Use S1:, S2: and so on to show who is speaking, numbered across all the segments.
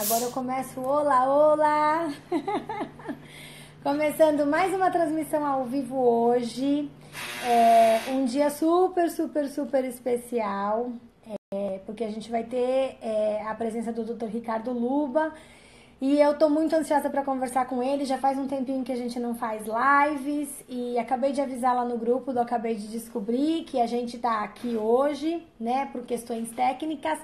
S1: Agora eu começo, olá, olá! Começando mais uma transmissão ao vivo hoje. Um dia super, super, super especial, porque a gente vai ter a presença do Dr. Ricardo Luba. E eu tô muito ansiosa para conversar com ele. Já faz um tempinho que a gente não faz lives e acabei de avisar lá no grupo Acabei de Descobrir que a gente tá aqui hoje, né, por questões técnicas.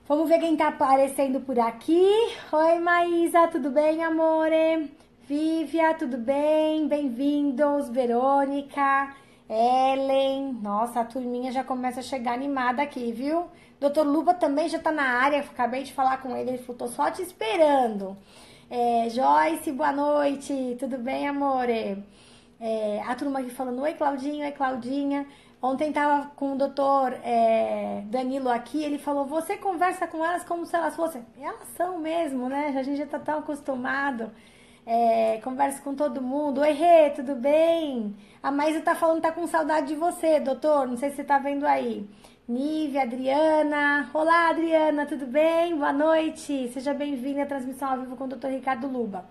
S1: Vamos ver quem tá aparecendo por aqui. Oi, Maísa, tudo bem, amore? Vívia, tudo bem? Bem-vindos. Verônica, Ellen. Nossa, a turminha já começa a chegar animada aqui, viu? Doutor Luba também já tá na área. Acabei de falar com ele falou, tô só te esperando. Joyce, boa noite. Tudo bem, amore? A turma aqui falando, oi, Claudinho, oi, Claudinha. Ontem tava com o doutor Danilo aqui, ele falou, você conversa com elas como se elas fossem. Elas são mesmo, né? A gente já tá tão acostumado. Conversa com todo mundo. Oi, Rê, tudo bem? A Maísa tá falando que tá com saudade de você, doutor. Não sei se você tá vendo aí. Nívia, Adriana. Olá, Adriana, tudo bem? Boa noite. Seja bem-vinda à transmissão ao vivo com o doutor Ricardo Luba.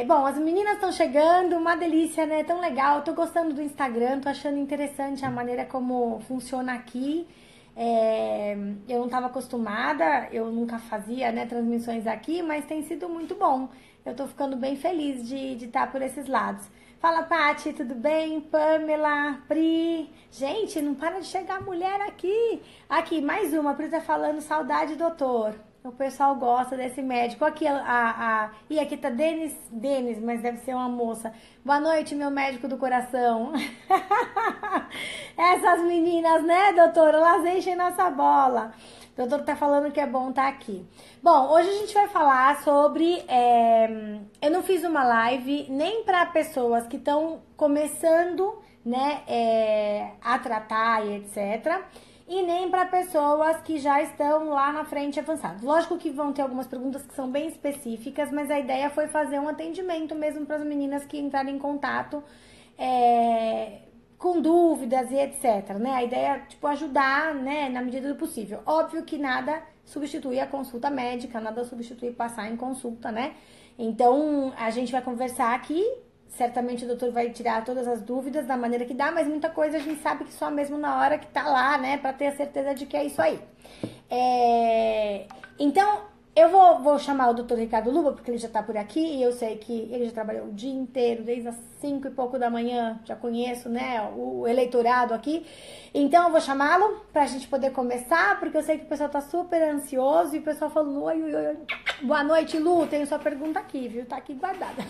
S1: Bom, as meninas estão chegando, uma delícia, né? Tão legal. Eu tô gostando do Instagram, tô achando interessante a maneira como funciona aqui. Eu não estava acostumada, eu nunca fazia, né, transmissões aqui, mas tem sido muito bom. Eu tô ficando bem feliz de estar por esses lados. Fala, Paty, tudo bem? Pamela, Pri. Gente, não para de chegar mulher aqui. Aqui, mais uma. A Pri tá falando, saudade, doutor. O pessoal gosta desse médico. Aqui, e aqui tá Denis, mas deve ser uma moça. Boa noite, meu médico do coração. Essas meninas, né, doutor? Elas enchem nossa bola. O doutor tá falando que é bom estar aqui. Bom, hoje a gente vai falar sobre... eu não fiz uma live nem para pessoas que estão começando, né, a tratar e etc., e nem para pessoas que já estão lá na frente avançadas. Lógico que vão ter algumas perguntas que são bem específicas, mas a ideia foi fazer um atendimento mesmo para as meninas que entrarem em contato com dúvidas e etc, né? A ideia é, tipo, ajudar, né, na medida do possível. Óbvio que nada substitui a consulta médica, nada substitui passar em consulta, né? Então, a gente vai conversar aqui. Certamente o doutor vai tirar todas as dúvidas da maneira que dá, mas muita coisa a gente sabe que só mesmo na hora que tá lá, né, pra ter a certeza de que é isso aí. Então, eu vou chamar o doutor Ricardo Luba, porque ele já tá por aqui, e eu sei que ele já trabalhou o dia inteiro, desde as 5 e pouco da manhã, já conheço, né, o eleitorado aqui. Então, eu vou chamá-lo pra gente poder começar, porque eu sei que o pessoal tá super ansioso, e o pessoal falando, oi, boa noite, Lu, tenho sua pergunta aqui, viu, tá aqui guardada.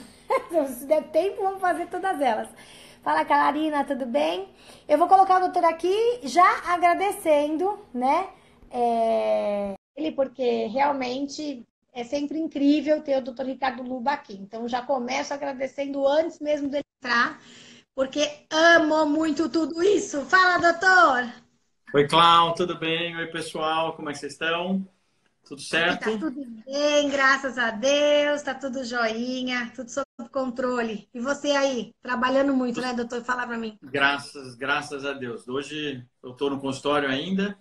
S1: Se der tempo, vamos fazer todas elas. Fala, Carolina, tudo bem? Eu vou colocar o doutor aqui já agradecendo, né? Ele, porque realmente é sempre incrível ter o doutor Ricardo Luba aqui. Então, já começo agradecendo antes mesmo dele entrar, porque amo muito tudo isso. Fala, doutor!
S2: Oi, Cláudio, tudo bem? Oi, pessoal, como é que vocês estão? Tudo certo?
S1: Aqui tá tudo bem, graças a Deus, tá tudo joinha, tudo sob controle. E você aí, trabalhando muito, né, doutor? Fala pra mim.
S2: Graças a Deus. Hoje eu estou no consultório ainda,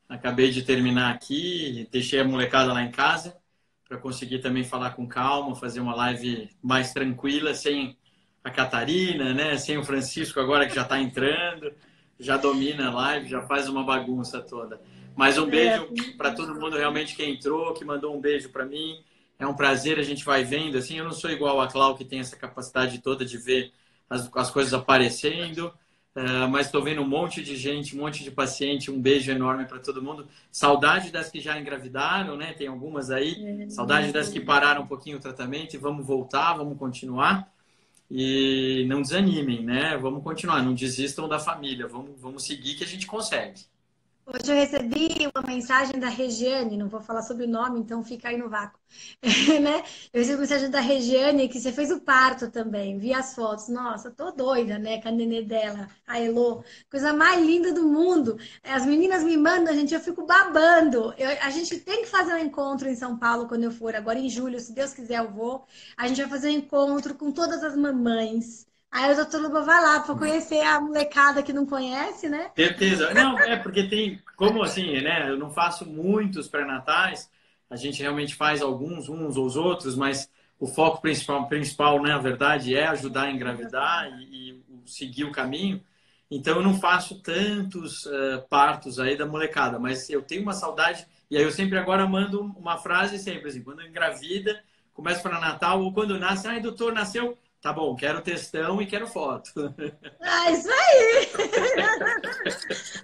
S2: acabei de terminar aqui, deixei a molecada lá em casa para conseguir também falar com calma, fazer uma live mais tranquila, sem a Catarina, né? Sem o Francisco agora que já está entrando, já domina a live, já faz uma bagunça toda. Mas um beijo para todo mundo realmente que entrou, que mandou um beijo para mim. É um prazer, a gente vai vendo. Assim, eu não sou igual a Clau, que tem essa capacidade toda de ver as coisas aparecendo, mas estou vendo um monte de gente, um monte de paciente. Um beijo enorme para todo mundo. Saudade das que já engravidaram, né? Tem algumas aí. Saudade das que pararam um pouquinho o tratamento e vamos voltar, vamos continuar. E não desanimem, né? Vamos continuar, não desistam da família. Vamos seguir que a gente consegue.
S1: Hoje eu recebi uma mensagem da Regiane, não vou falar sobre o nome, então fica aí no vácuo, né? Eu recebi uma mensagem da Regiane que você fez o parto também, vi as fotos. Nossa, tô doida, né, com a nenê dela, a Elô. Coisa mais linda do mundo. As meninas me mandam, gente, eu fico babando. A gente tem que fazer um encontro em São Paulo quando eu for, agora em julho, se Deus quiser eu vou. A gente vai fazer um encontro com todas as mamães. Aí o doutor Luba vai lá para conhecer a molecada que não conhece, né?
S2: Certeza. Não, porque tem, como assim, né? Eu não faço muitos pré-natais, a gente realmente faz alguns, uns ou os outros, mas o foco principal, né, na verdade, é ajudar a engravidar e seguir o caminho. Então, eu não faço tantos partos aí da molecada, mas eu tenho uma saudade. E aí eu sempre agora mando uma frase sempre, assim, quando engravida, começa para Natal, ou quando nasce, ai, doutor, nasceu, tá bom, quero textão e quero foto.
S1: Ah, isso aí!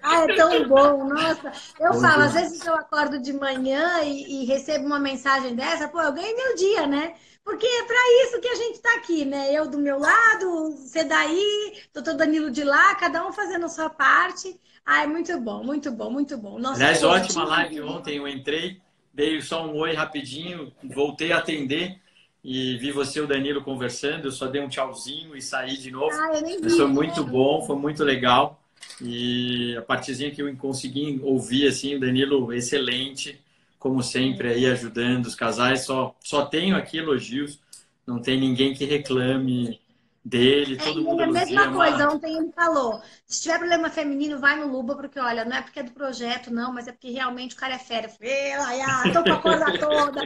S1: Ah, é tão bom, nossa. Eu falo, às vezes eu acordo de manhã e recebo uma mensagem dessa, pô, eu ganhei meu dia, né? Porque é para isso que a gente está aqui, né? Eu do meu lado, você daí, doutor Danilo de lá, cada um fazendo a sua parte. Ah, é muito bom, muito bom, muito bom. Nossa,
S2: Aliás, ótima
S1: positivo.
S2: live ontem, eu entrei, dei só um oi rapidinho, voltei a atender e vi você e o Danilo conversando, eu só dei um tchauzinho e saí de novo.
S1: Ah, eu nem
S2: Mas foi
S1: vi.
S2: muito bom, foi muito legal. E a partezinha que eu consegui ouvir, assim, o Danilo, excelente, como sempre, aí ajudando os casais. Só tenho aqui elogios, não tem ninguém que reclame dele,
S1: É,
S2: todo
S1: e
S2: mundo
S1: ele é a
S2: elogia.
S1: mesma coisa, ontem ele falou, se tiver problema feminino, vai no Luba, porque olha, não é porque é do projeto, não, mas é porque realmente o cara é fera. Eu falei, Laia, tô com a corda toda,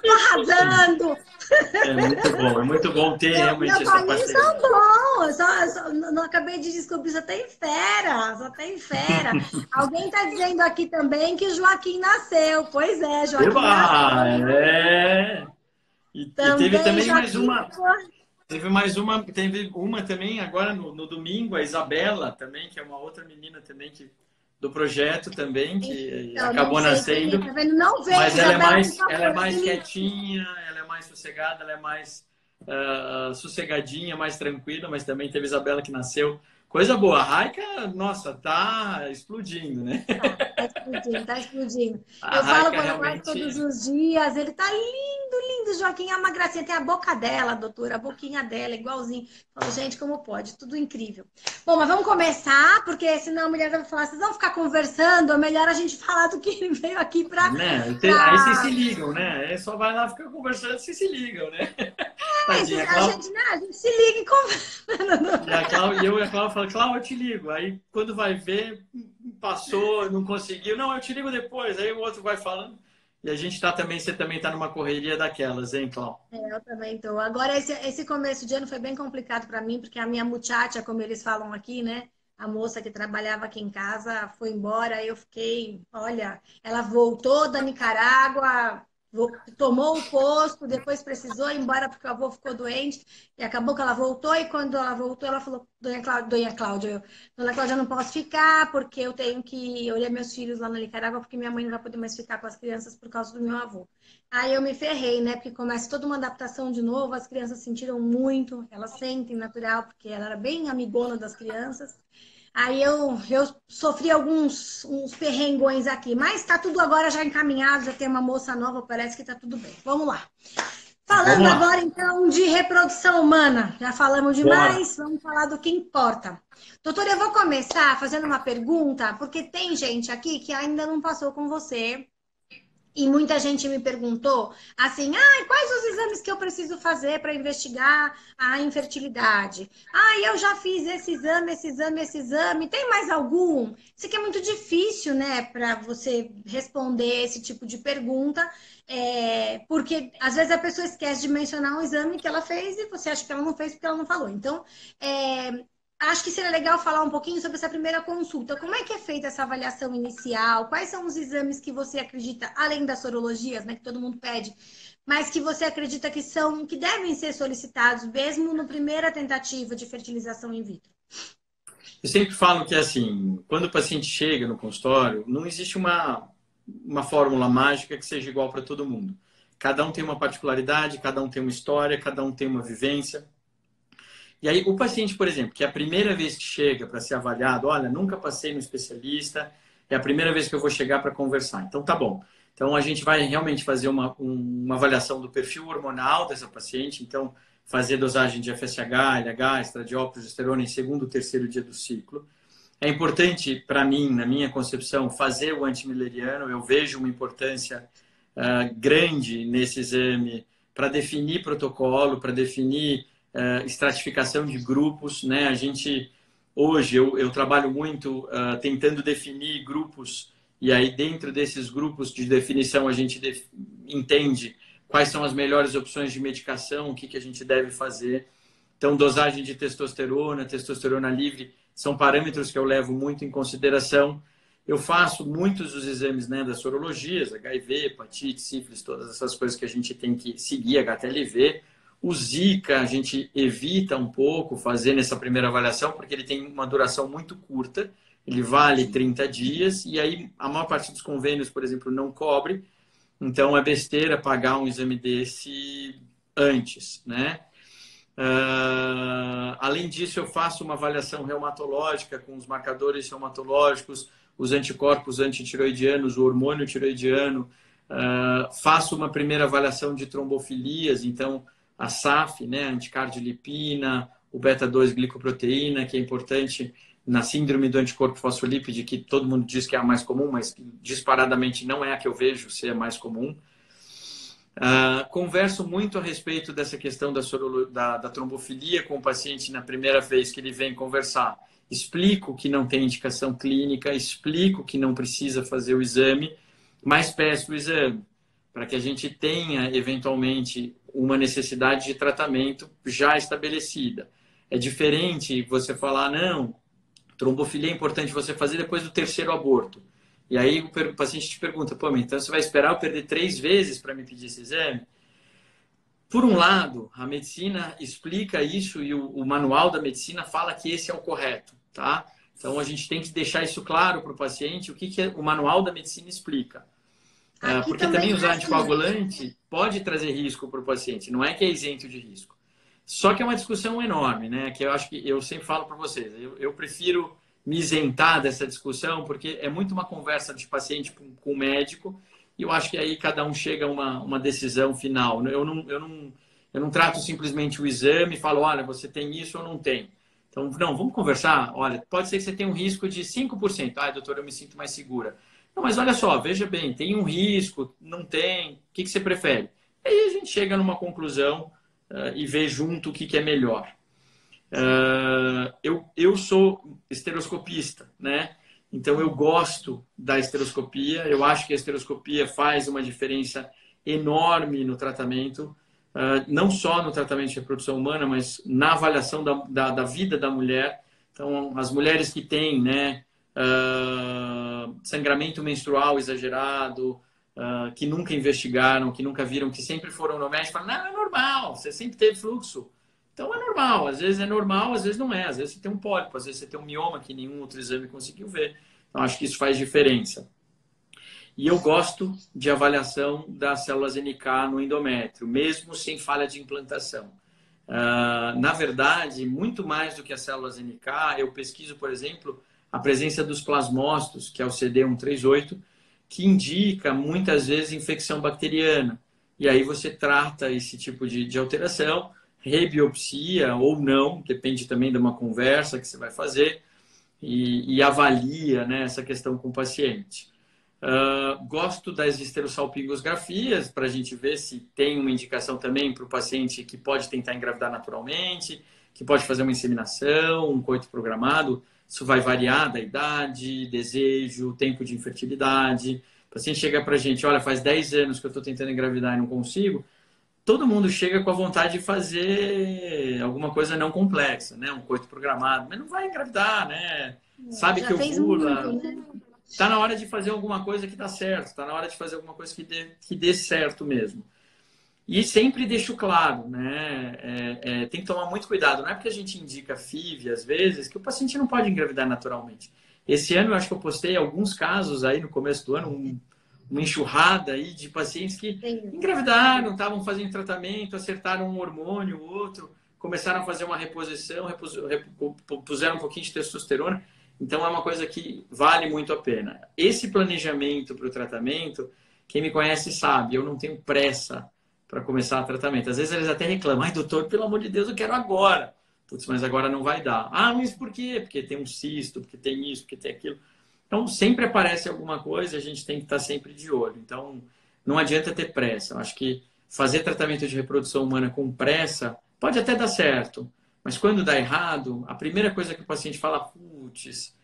S1: tô arrasando.
S2: É muito bom ter realmente
S1: Meus
S2: essa
S1: olhinhos
S2: parceria.
S1: são bons, não acabei de descobrir, só tem fera, só tem fera. Alguém tá dizendo aqui também que Joaquim nasceu, pois é, Joaquim
S2: Eba!
S1: nasceu.
S2: É! E teve
S1: Também
S2: também mais
S1: Joaquim
S2: uma.
S1: ficou.
S2: Teve uma também agora no domingo, a Isabela também, que é uma outra menina também do projeto também, que
S1: Então, não
S2: acabou
S1: sei quem é,
S2: nascendo,
S1: tá vendo? Não vem,
S2: mas ela é
S1: Isabela, por
S2: mais, ela é
S1: favor, se
S2: mais
S1: liga.
S2: quietinha, ela é mais sossegada, ela é mais sossegadinha, mais tranquila, mas também teve Isabela que nasceu. Coisa boa. A Raika, nossa, tá explodindo, né?
S1: Tá explodindo, tá explodindo.
S2: A
S1: Eu falo
S2: Raika
S1: com ela quase todos
S2: realmente.
S1: os dias. Ele tá lindo, lindo. Joaquim é uma gracinha. Tem a boca dela, doutora, a boquinha dela, igualzinho. Falo, gente, como pode? Tudo incrível. Bom, mas vamos começar, porque senão a mulher vai falar, vocês vão ficar conversando, é melhor a gente falar do que ele veio aqui
S2: Né? Aí vocês se
S1: pra...
S2: ligam, né? Aí só vai lá ficar conversando, vocês se ligam, né? Tadinha, a
S1: A
S2: Cláudia.
S1: gente, né, a gente se liga e conversa.
S2: E eu e a Cláudia falam, Cláudia, eu te ligo. Aí quando vai ver, passou, não conseguiu. Não, eu te ligo depois. Aí o outro vai falando. E a gente tá também, você também tá numa correria daquelas, hein, Cláudia?
S1: Eu também tô. Agora, esse começo de ano foi bem complicado para mim, porque a minha muchacha, como eles falam aqui, né? A moça que trabalhava aqui em casa foi embora. Eu fiquei, olha, ela voltou da Nicarágua, tomou o posto, depois precisou ir embora porque o avô ficou doente. E acabou que ela voltou. E quando ela voltou, ela falou: Dona Cláudia, Dona Cláudia, eu não posso ficar porque eu tenho que olhar meus filhos lá na Nicarágua, porque minha mãe não vai poder mais ficar com as crianças por causa do meu avô. Aí eu me ferrei, né? Porque começa toda uma adaptação de novo, as crianças sentiram muito, elas sentem natural, porque ela era bem amigona das crianças. Aí eu sofri alguns uns perrengões aqui, mas tá tudo agora já encaminhado, já tem uma moça nova, parece que tá tudo bem. Vamos lá.
S2: Vamos
S1: Falando
S2: lá.
S1: agora então de reprodução humana, já falamos
S2: Bora.
S1: demais, vamos falar do que importa. Doutora, eu vou começar fazendo uma pergunta, porque tem gente aqui que ainda não passou com você e muita gente me perguntou assim: quais os exames que eu preciso fazer para investigar a infertilidade? Eu já fiz esse exame, esse exame, esse exame. Tem mais algum? Isso aqui é muito difícil, né, para você responder esse tipo de pergunta, porque às vezes a pessoa esquece de mencionar um exame que ela fez e você acha que ela não fez porque ela não falou. Então, acho que seria legal falar um pouquinho sobre essa primeira consulta. Como é que é feita essa avaliação inicial? Quais são os exames que você acredita, além das sorologias, né, que todo mundo pede, mas que você acredita que devem ser solicitados mesmo na primeira tentativa de fertilização in vitro?
S2: Eu sempre falo que, assim, quando o paciente chega no consultório, não existe uma fórmula mágica que seja igual para todo mundo. Cada um tem uma particularidade, cada um tem uma história, cada um tem uma vivência. E aí, o paciente, por exemplo, que é a primeira vez que chega para ser avaliado, olha, nunca passei no especialista, é a primeira vez que eu vou chegar para conversar. Então, tá bom. Então, a gente vai realmente fazer uma avaliação do perfil hormonal dessa paciente. Então, fazer dosagem de FSH, LH, estradiol, progesterona em segundo, terceiro dia do ciclo. É importante, para mim, na minha concepção, fazer o antimileriano. Eu vejo uma importância grande nesse exame para definir protocolo, para definir estratificação de grupos, né? A gente hoje eu trabalho muito tentando definir grupos E aí, dentro desses grupos de definição, a gente entende quais são as melhores opções de medicação, o que, que a gente deve fazer. Então, dosagem de testosterona livre, são parâmetros que eu levo muito em consideração. Eu faço muitos dos exames, né, das sorologias, HIV, hepatite, sífilis, todas essas coisas que a gente tem que seguir, HTLV. O Zika, a gente evita um pouco fazer nessa primeira avaliação, porque ele tem uma duração muito curta, ele vale 30 dias, e aí a maior parte dos convênios, por exemplo, não cobre, então é besteira pagar um exame desse antes, né? Além disso, eu faço uma avaliação reumatológica com os marcadores reumatológicos, os anticorpos antitiroidianos, o hormônio tiroidiano. Faço uma primeira avaliação de trombofilias, então a SAF, né, anticardiolipina, o beta-2-glicoproteína, que é importante na síndrome do anticorpo fosfolípide, que todo mundo diz que é a mais comum, mas disparadamente não é a que eu vejo ser a mais comum. Converso muito a respeito dessa questão da trombofilia com o paciente na primeira vez que ele vem conversar. Explico que não tem indicação clínica, explico que não precisa fazer o exame, mas peço o exame, para que a gente tenha, eventualmente, uma necessidade de tratamento já estabelecida. É diferente você falar, não, trombofilia é importante você fazer depois do terceiro aborto. E aí o paciente te pergunta, pô, então você vai esperar eu perder 3 vezes para me pedir esse exame? Por um lado, a medicina explica isso e o manual da medicina fala que esse é o correto, tá? Então a gente tem que deixar isso claro para o paciente, o que o manual da medicina explica. Porque também usar anticoagulante pode trazer risco para o paciente, não é que é isento de risco. Só que é uma discussão enorme, né? Que eu acho que eu sempre falo para vocês, eu prefiro me isentar dessa discussão, porque é muito uma conversa de paciente com o médico, e eu acho que aí cada um chega a uma decisão final. Eu não trato simplesmente o exame e falo, olha, você tem isso ou não tem. Então, não, vamos conversar. Olha, pode ser que você tenha um risco de 5%. Ah, doutor, eu me sinto mais segura. Não, mas olha só, veja bem, tem um risco, não tem, o que você prefere? Aí a gente chega numa conclusão e vê junto o que é melhor. Eu sou estereoscopista, né? Então eu gosto da esteroscopia, eu acho que a esteroscopia faz uma diferença enorme no tratamento, não só no tratamento de reprodução humana, mas na avaliação da vida da mulher. Então, as mulheres que têm, né, sangramento menstrual exagerado, que nunca investigaram, que nunca viram, que sempre foram no médico e falam, não, é normal, você sempre teve fluxo. Então é normal, às vezes é normal, às vezes não é. Às vezes você tem um pólipo, às vezes você tem um mioma que nenhum outro exame conseguiu ver. Então acho que isso faz diferença. E eu gosto de avaliação das células NK no endométrio, mesmo sem falha de implantação. Na verdade, muito mais do que as células NK, eu pesquiso, por exemplo, a presença dos plasmócitos, que é o CD138, que indica muitas vezes infecção bacteriana. E aí você trata esse tipo de alteração, rebiopsia ou não, depende também de uma conversa que você vai fazer, e avalia, né, essa questão com o paciente. Gosto das esterossalpingografias para a gente ver se tem uma indicação também para o paciente que pode tentar engravidar naturalmente, que pode fazer uma inseminação, um coito programado. Isso vai variar da idade, desejo, tempo de infertilidade. O paciente chega para a gente, olha, faz 10 anos que eu estou tentando engravidar e não consigo. Todo mundo chega com a vontade de fazer alguma coisa não complexa, né? Um coito programado, mas não vai engravidar, né? Sabe que ovula. Está na hora de fazer alguma coisa que dá certo, está na hora de fazer alguma coisa que dê certo mesmo. E sempre deixo claro, né? Tem que tomar muito cuidado. Não é porque a gente indica FIV, às vezes, que o paciente não pode engravidar naturalmente. Esse ano, eu acho que eu postei alguns casos aí no começo do ano, uma enxurrada aí de pacientes que engravidaram, estavam fazendo tratamento, acertaram um hormônio, outro, começaram a fazer uma reposição, puseram um pouquinho de testosterona. Então, é uma coisa que vale muito a pena. Esse planejamento para o tratamento, quem me conhece sabe, eu não tenho pressa para começar o tratamento. Às vezes eles até reclamam, ai doutor, pelo amor de Deus, eu quero agora. Putz, mas agora não vai dar. Ah, mas por quê? Porque tem um cisto, porque tem isso, porque tem aquilo. Então, sempre aparece alguma coisa, a gente tem que estar sempre de olho. Então, não adianta ter pressa. Eu acho que fazer tratamento de reprodução humana com pressa pode até dar certo, mas quando dá errado, a primeira coisa que o paciente fala, putz,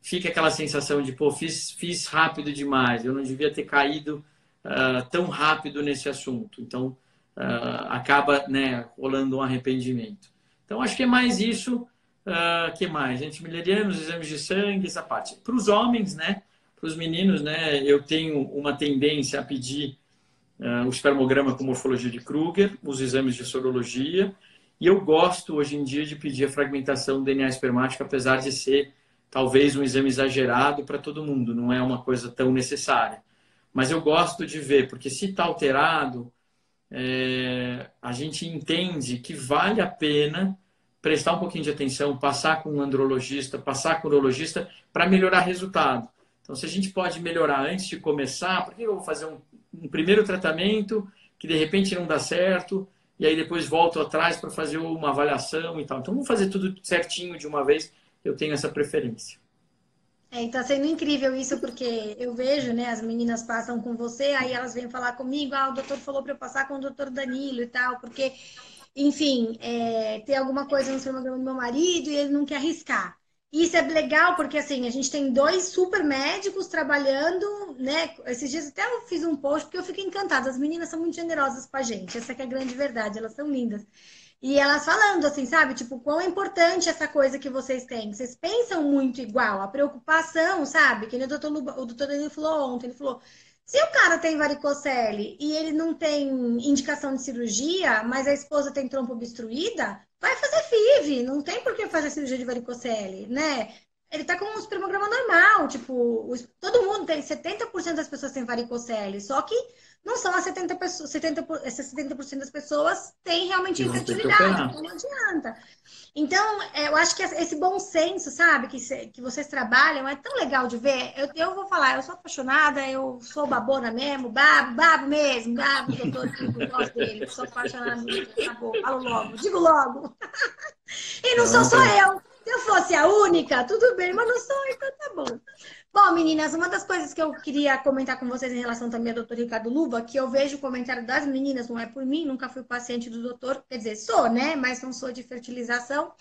S2: fica aquela sensação de, pô, fiz rápido demais, eu não devia ter caído tão rápido nesse assunto. Então, acaba, né, rolando um arrependimento. Então, acho que é mais isso. Que mais? Antimilerianos, exames de sangue, essa parte. Para os homens, né, para os meninos, né, eu tenho uma tendência a pedir o espermograma com morfologia de Kruger, os exames de sorologia, e eu gosto hoje em dia de pedir a fragmentação do DNA espermático, apesar de ser talvez um exame exagerado para todo mundo, não é uma coisa tão necessária. Mas eu gosto de ver, porque se está alterado, a gente entende que vale a pena prestar um pouquinho de atenção, passar com um andrologista, passar com um urologista para melhorar resultado. Então, se a gente pode melhorar antes de começar, por que eu vou fazer um primeiro tratamento que de repente não dá certo e aí depois volto atrás para fazer uma avaliação e tal. Então, vamos fazer tudo certinho de uma vez. Eu tenho essa preferência.
S1: E tá sendo incrível isso, porque eu vejo, né, as meninas passam com você, aí elas vêm falar comigo, o doutor falou para eu passar com o doutor Danilo e tal, porque, enfim, tem alguma coisa no espermograma do meu marido e ele não quer arriscar. Isso é legal, porque assim, a gente tem 2 super médicos trabalhando, né? Esses dias até eu fiz um post, porque eu fico encantada. As meninas são muito generosas com a gente, essa que é a grande verdade, elas são lindas. E elas falando assim, sabe? Tipo, quão é importante essa coisa que vocês têm. Vocês pensam muito igual, a preocupação, sabe? Que nem o doutor Danilo falou ontem, ele falou, se o cara tem varicocele e ele não tem indicação de cirurgia, mas a esposa tem trompa obstruída, vai fazer FIV, não tem por que fazer cirurgia de varicocele, né? Ele tá com um espermograma normal, tipo, todo mundo tem, 70% das pessoas têm varicocele, só que não são as 70% das pessoas têm realmente infertilidade, então não adianta. Então, eu acho que esse bom senso, sabe, que vocês trabalham, é tão legal de ver. Eu vou falar, eu sou apaixonada, eu sou babona mesmo, babo mesmo, doutor, eu gosto dele, sou apaixonada, acabou, falo logo, digo logo. E não sou só eu. Se eu fosse a única, tudo bem, mas não sou, então tá bom. Bom, meninas, uma das coisas que eu queria comentar com vocês em relação também ao doutor Ricardo Luba, que eu vejo o comentário das meninas, não é por mim, nunca fui paciente do doutor, quer dizer, sou, né? Mas não sou de fertilização.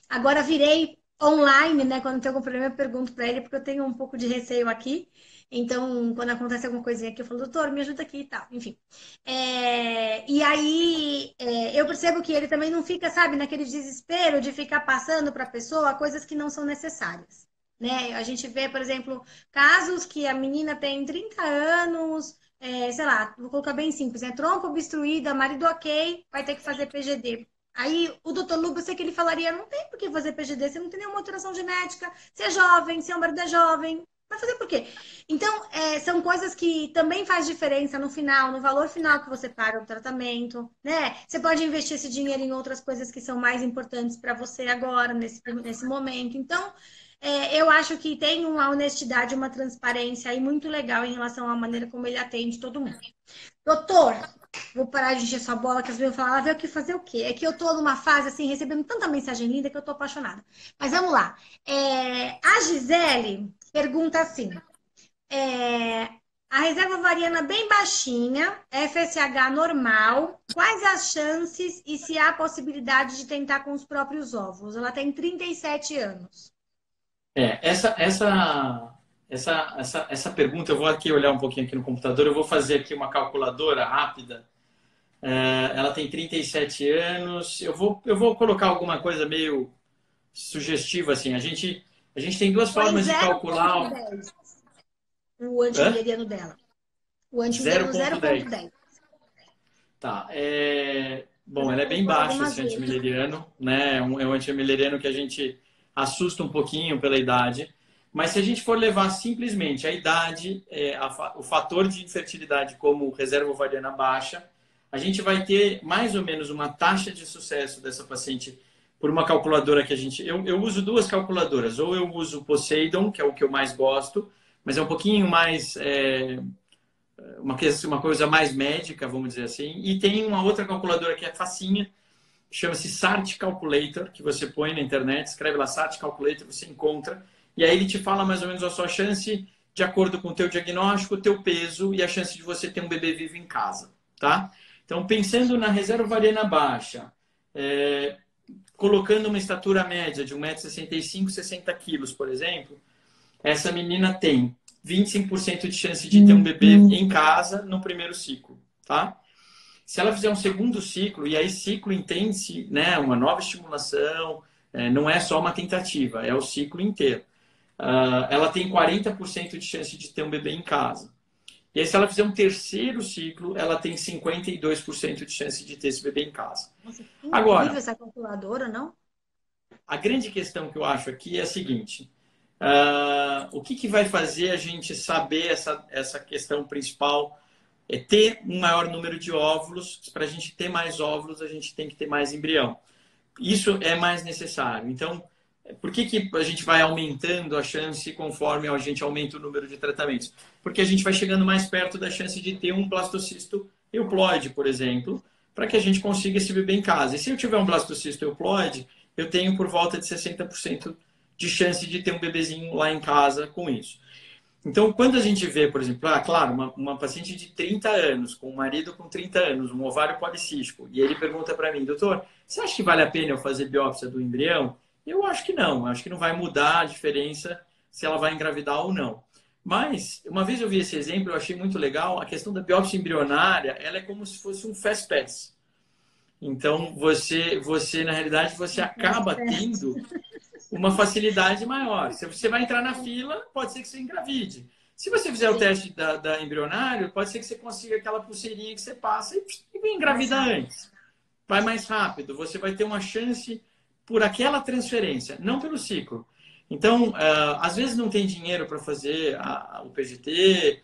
S1: Agora virei online, né? Quando tem algum problema, eu pergunto para ele, porque eu tenho um pouco de receio aqui. Então, quando acontece alguma coisinha aqui, eu falo, doutor, me ajuda aqui e tal. Enfim. E aí, eu percebo que ele também não fica, sabe, naquele desespero de ficar passando para a pessoa coisas que não são necessárias. Né? A gente vê, por exemplo, casos que a menina tem 30 anos, sei lá, vou colocar bem simples, né? Trompa obstruída, marido ok, vai ter que fazer PGD. Aí o doutor Luba, eu sei que ele falaria, não tem por que fazer PGD, você não tem nenhuma alteração genética, você é jovem, seu marido é jovem, vai fazer por quê? Então, são coisas que também faz diferença no final, no valor final que você paga o tratamento, né? Você pode investir esse dinheiro em outras coisas que são mais importantes para você agora, nesse momento. Então, eu acho que tem uma honestidade, uma transparência aí muito legal em relação à maneira como ele atende todo mundo. Doutor, vou parar de encher sua bola, que as pessoas vão falar, ver o que fazer o quê? É que eu tô numa fase, assim, recebendo tanta mensagem linda que eu tô apaixonada. Mas vamos lá. A Gisele pergunta assim, a reserva ovariana bem baixinha, FSH normal, quais as chances e se há possibilidade de tentar com os próprios óvulos? Ela tem 37 anos.
S2: Essa pergunta, eu vou aqui olhar um pouquinho aqui no computador, eu vou fazer aqui uma calculadora rápida. Ela tem 37 anos, eu vou colocar alguma coisa meio sugestiva, assim. A gente tem 2 formas de calcular...
S1: O antimileriano dela. O antimileriano 0,10.
S2: Tá. Bom, ela é bem baixa, esse antimileriano, né? É um antimileriano que a gente assusta um pouquinho pela idade. Mas se a gente for levar simplesmente a idade, o fator de infertilidade como reserva ovariana baixa, a gente vai ter mais ou menos uma taxa de sucesso dessa paciente por uma calculadora que eu uso 2 calculadoras. Ou eu uso o Poseidon, que é o que eu mais gosto, mas é um pouquinho mais... uma coisa mais médica, vamos dizer assim. E tem uma outra calculadora que é facinha, chama-se SART Calculator, que você põe na internet, escreve lá SART Calculator, você encontra. E aí ele te fala mais ou menos a sua chance de acordo com o teu diagnóstico, o teu peso e a chance de você ter um bebê vivo em casa, tá? Então, pensando na reserva ovariana baixa, colocando uma estatura média de 1,65 m, 60 kg, por exemplo, essa menina tem 25% de chance de ter um bebê em casa no primeiro ciclo, tá? Se ela fizer um segundo ciclo, e aí ciclo entende-se, né, uma nova estimulação, não é só uma tentativa, é o ciclo inteiro. Ela tem 40% de chance de ter um bebê em casa. E aí, se ela fizer um terceiro ciclo, ela tem 52% de chance de ter esse bebê em casa.
S3: Nossa, que incrível
S2: Agora,
S3: essa calculadora, não?
S2: a grande questão que eu acho aqui é a seguinte: o que vai fazer a gente saber essa questão principal? É ter um maior número de óvulos. Para a gente ter mais óvulos, a gente tem que ter mais embrião. Isso é mais necessário. Então, por que a gente vai aumentando a chance conforme a gente aumenta o número de tratamentos? Porque a gente vai chegando mais perto da chance de ter um blastocisto euploide, por exemplo, para que a gente consiga esse bebê em casa. E se eu tiver um blastocisto euploide, eu tenho por volta de 60% de chance de ter um bebezinho lá em casa com isso. Então, quando a gente vê, por exemplo, claro, uma paciente de 30 anos, com um marido com 30 anos, um ovário policístico, e ele pergunta para mim, doutor, você acha que vale a pena eu fazer biópsia do embrião? Eu acho que não, acho que não vai mudar a diferença se ela vai engravidar ou não. Mas, uma vez eu vi esse exemplo, eu achei muito legal, a questão da biópsia embrionária, ela é como se fosse um fast pass. Então, você na realidade, você acaba tendo uma facilidade maior. Se você vai entrar na fila, pode ser que você engravide. Se você fizer o teste da embrionário, pode ser que você consiga aquela pulseirinha que você passa e engravida antes. Vai mais rápido. Você vai ter uma chance por aquela transferência, não pelo ciclo. Então, às vezes não tem dinheiro para fazer o PGT.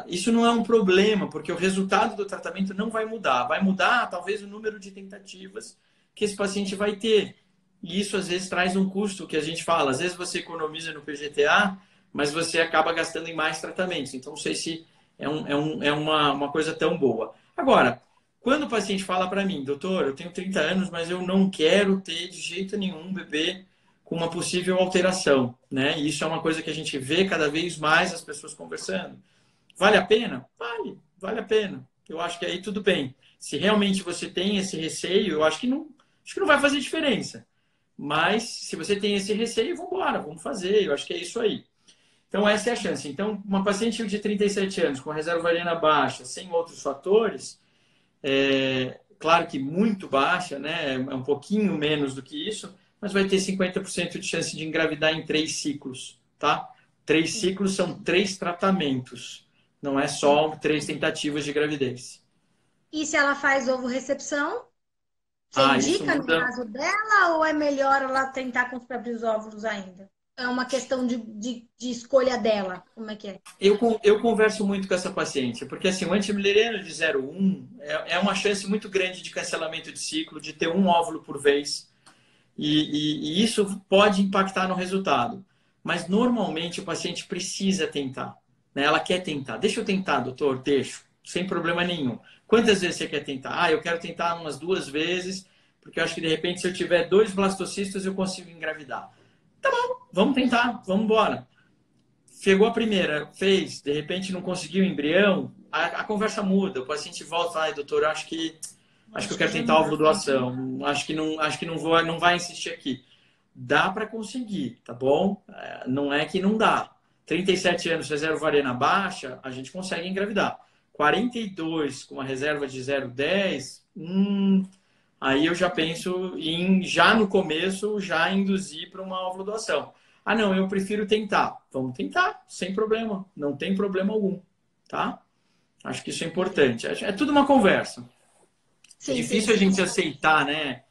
S2: Isso não é um problema, porque o resultado do tratamento não vai mudar. Vai mudar, talvez, o número de tentativas que esse paciente vai ter. E isso, às vezes, traz um custo que a gente fala. Às vezes você economiza no PGTA, mas você acaba gastando em mais tratamentos. Então, não sei se é uma coisa tão boa. Agora, quando o paciente fala para mim, doutor, eu tenho 30 anos, mas eu não quero ter de jeito nenhum um bebê com uma possível alteração, né? E isso é uma coisa que a gente vê cada vez mais as pessoas conversando. Vale a pena? Vale a pena. Eu acho que aí tudo bem. Se realmente você tem esse receio, eu acho que não vai fazer diferença. Mas se você tem esse receio, vamos embora, vamos fazer. Eu acho que é isso aí. Então, essa é a chance. Então, uma paciente de 37 anos com reserva ovariana baixa, sem outros fatores, claro que muito baixa, né? É um pouquinho menos do que isso, mas vai ter 50% de chance de engravidar em 3 ciclos, tá? 3 ciclos são 3 tratamentos, não é só 3 tentativas de gravidez.
S3: E se ela faz ovo recepção? Você
S2: Isso
S3: indica no
S2: muda.
S3: caso dela ou é melhor ela tentar com os próprios óvulos ainda? É uma questão de escolha dela. Como é que é?
S2: Eu converso muito com essa paciente, porque assim, o antimileriano de 0,1 é uma chance muito grande de cancelamento de ciclo, de ter um óvulo por vez, e isso pode impactar no resultado. Mas normalmente o paciente precisa tentar, né? Ela quer tentar. Deixa eu tentar, doutor, deixo, sem problema nenhum. Quantas vezes você quer tentar? Eu quero tentar umas 2 vezes, porque eu acho que de repente se eu tiver 2 blastocistos eu consigo engravidar. Tá bom, vamos tentar, vamos embora. Chegou a primeira, fez, de repente não conseguiu o embrião, a conversa muda, o paciente volta e fala, doutor, acho que eu quero tentar óvulo doação, acho que não vai insistir aqui. Dá para conseguir, tá bom? Não é que não dá. 37 anos, reserva ovariana baixa, a gente consegue engravidar. 42 com a reserva de 0,10, aí eu já penso em, já no começo, já induzir para uma óvulo doação. Não, eu prefiro tentar. Vamos tentar, sem problema. Não tem problema algum, tá? Acho que isso é importante. É tudo uma conversa. É difícil a gente aceitar, né?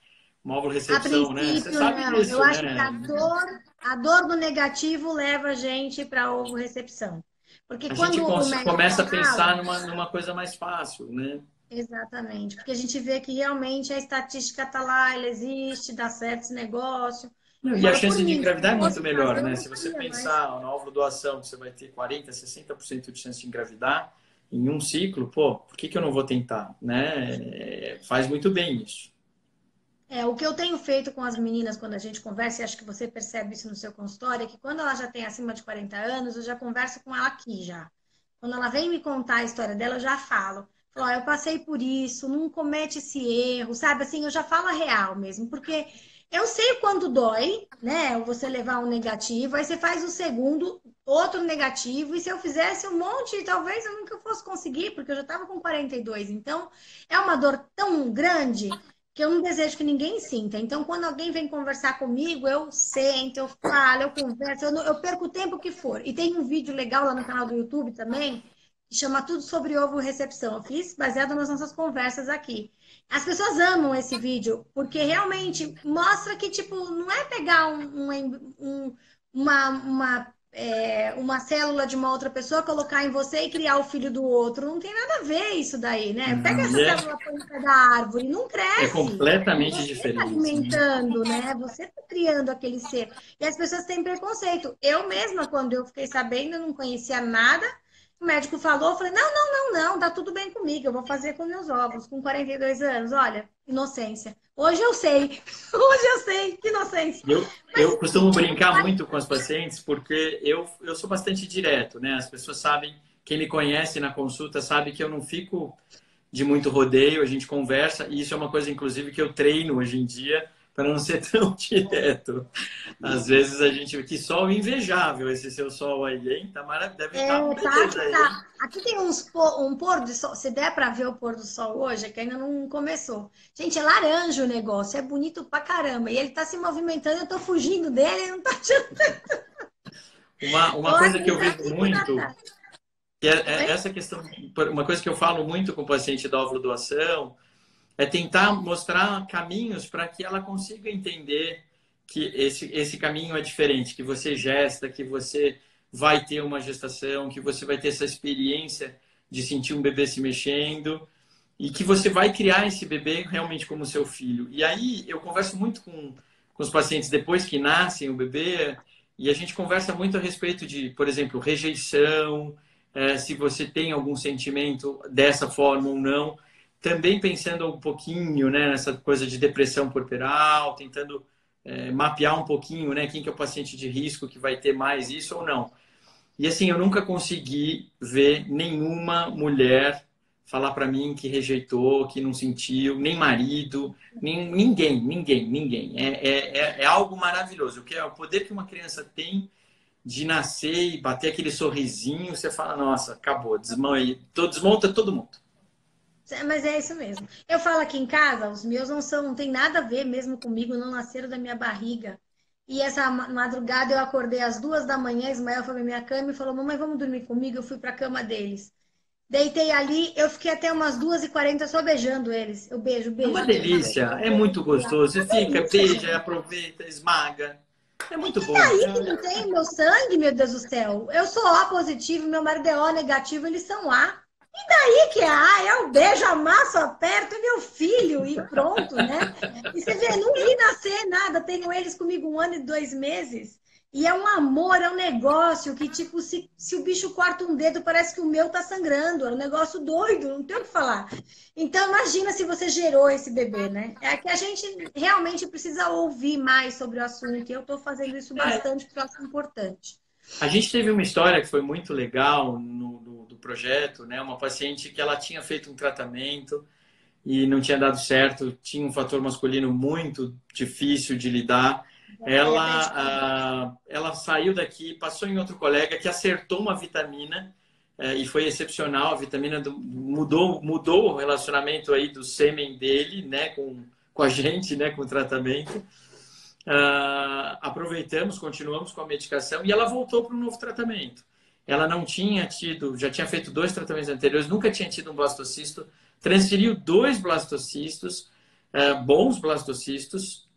S2: Uma óvulo recepção, né? Você sabe disso,
S3: eu acho
S2: né?
S3: que a dor do negativo leva a gente para ovo recepção. Porque
S2: A
S3: quando
S2: gente
S3: o médico
S2: começa a pensar
S3: fala,
S2: numa coisa mais fácil, né?
S3: exatamente, porque a gente vê que realmente a estatística está lá, ela existe, dá certo esse negócio. Eu
S2: E a
S3: falo por
S2: chance de
S3: mim, se
S2: engravidar é muito
S3: fosse
S2: melhor,
S3: fazer, eu
S2: né?
S3: não
S2: Se você
S3: faria, mas
S2: pensar na óvulo doação, que você vai ter 40, 60% de chance de engravidar em um ciclo, pô, por que eu não vou tentar, né? Faz muito bem isso.
S3: o que eu tenho feito com as meninas quando a gente conversa, e acho que você percebe isso no seu consultório, é que quando ela já tem acima de 40 anos, eu já converso com ela aqui já. Quando ela vem me contar a história dela, eu já falo. Eu passei por isso, não comete esse erro, sabe? Assim, eu já falo a real mesmo, porque Eu sei quando dói, né? Você levar um negativo, aí você faz o segundo, outro negativo, e se eu fizesse um monte, talvez eu nunca fosse conseguir, porque eu já estava com 42. Então, é uma dor tão grande que eu não desejo que ninguém sinta. Então, quando alguém vem conversar comigo, eu sento, eu falo, eu converso, eu perco o tempo que for. E tem um vídeo legal lá no canal do YouTube também, que chama Tudo sobre Ovo Recepção. Eu fiz baseado nas nossas conversas aqui. As pessoas amam esse vídeo, porque realmente mostra que, tipo, não é pegar uma célula de uma outra pessoa, colocar em você e criar o filho do outro. Não tem nada a ver isso daí, né? Pega essa célula, põe no pé da árvore, não
S2: É
S3: cresce.
S2: completamente
S3: Você está
S2: diferente, né?
S3: alimentando, né? Você está criando aquele ser. E as pessoas têm preconceito. Eu mesma, quando eu fiquei sabendo, eu não conhecia nada. O médico falou, eu falei, não, tá tudo bem comigo, eu vou fazer com meus óvulos, com 42 anos, olha, inocência. Hoje eu sei, hoje eu sei, que inocência.
S2: Eu costumo brincar muito com as pacientes porque eu sou bastante direto, né? As pessoas sabem, quem me conhece na consulta sabe que eu não fico de muito rodeio, a gente conversa, e isso é uma coisa, inclusive, que eu treino hoje em dia para não ser tão direto. Às vezes a gente... Que sol invejável esse seu sol aí, hein? Tá maravilhoso. Deve estar uma beleza aí, hein?
S3: Aqui tem um pôr do sol, se der para ver o pôr do sol hoje, é que ainda não começou. Gente, é laranja o negócio, é bonito pra caramba. E ele tá se movimentando, eu tô fugindo dele, ele não tá adiantando.
S2: Uma coisa que eu vejo
S3: Aqui por
S2: muito,
S3: atrás.
S2: que é
S3: Oi?
S2: essa questão, uma coisa que eu falo muito com o paciente da óvulo doação, é tentar mostrar caminhos para que ela consiga entender que esse caminho é diferente, que você gesta, que você vai ter uma gestação, que você vai ter essa experiência de sentir um bebê se mexendo e que você vai criar esse bebê realmente como seu filho. E aí eu converso muito com os pacientes depois que nascem o bebê e a gente conversa muito a respeito de, por exemplo, rejeição, se você tem algum sentimento dessa forma ou não. Também pensando um pouquinho, né, nessa coisa de depressão corporal, tentando mapear um pouquinho, né, quem que é o paciente de risco que vai ter mais isso ou não. E assim, eu nunca consegui ver nenhuma mulher falar para mim que rejeitou, que não sentiu, nem marido, ninguém. É algo maravilhoso, que é o poder que uma criança tem de nascer e bater aquele sorrisinho, você fala, nossa, acabou, desmonta todo mundo.
S3: Mas é isso mesmo. Eu falo aqui em casa, os meus não tem nada a ver mesmo comigo, não nasceram da minha barriga. E essa madrugada eu acordei às 2 da manhã, Ismael foi pra minha cama e falou, mamãe, vamos dormir comigo? Eu fui pra cama deles. Deitei ali, eu fiquei até umas 2h40 só beijando eles. Eu beijo,
S2: É uma
S3: beijo, beijo,
S2: delícia,
S3: beijo.
S2: é muito gostoso. Você
S3: Uma
S2: fica,
S3: delícia,
S2: beija,
S3: gente.
S2: aproveita, esmaga. É muito
S3: E
S2: bom.
S3: daí que não tem meu sangue, meu Deus do céu? Eu sou O positivo, meu marido é O negativo, eles são A. Aí que é A, eu beijo, amasso, aperto, é meu filho, e pronto, né? E você vê, não vi nascer nada, tenho eles comigo 1 ano e 2 meses. E é um amor, é um negócio que, tipo, se o bicho corta um dedo, parece que o meu tá sangrando. É um negócio doido, não tem o que falar. Então, imagina se você gerou esse bebê, né? É que a gente realmente precisa ouvir mais sobre o assunto. E eu tô fazendo isso bastante, porque eu acho importante.
S2: A gente teve uma história que foi muito legal do projeto, né? Uma paciente que ela tinha feito um tratamento e não tinha dado certo, tinha um fator masculino muito difícil de lidar. Ela saiu daqui, passou em outro colega que acertou uma vitamina e foi excepcional. A vitamina mudou o relacionamento aí do sêmen dele, né, com a gente, né, com o tratamento. Aproveitamos, continuamos com a medicação e ela voltou para um novo tratamento. Ela não tinha tido, já tinha feito 2 tratamentos anteriores, nunca tinha tido um blastocisto, transferiu 2 blastocistos, bons blastocistos.